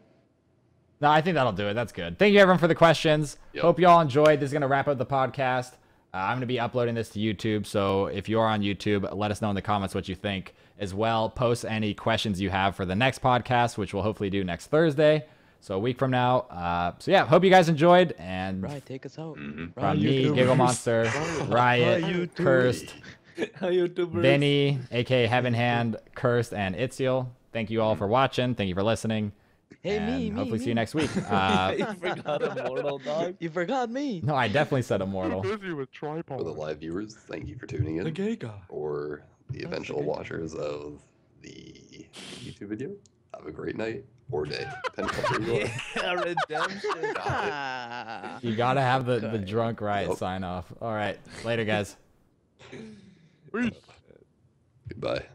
No, I think that'll do it. That's good. Thank you, everyone, for the questions. Yep. Hope you all enjoyed. This is going to wrap up the podcast. I'm going to be uploading this to YouTube, so if you are on YouTube, let us know in the comments what you think. As well, post any questions you have for the next podcast, which we'll hopefully do next Thursday, so a week from now. So yeah, hope you guys enjoyed. And Right, take us out. from me, Giggle Monster, Riot, Cursed, Benny, aka HeavenHand, Cursed, and itcial. Thank you all for watching. Thank you for listening. Hey, and me, hopefully see you me. next week. You forgot Immortal, dog. You forgot me. No, I definitely said Immortal. For the live viewers, thank you for tuning in. gay guy. For the eventual watchers of the YouTube video, have a great night or day, depending on where you are. Yeah, redemption. Ah. You gotta have the Okay. drunk Riot Nope. sign off. All right, later, guys. Goodbye.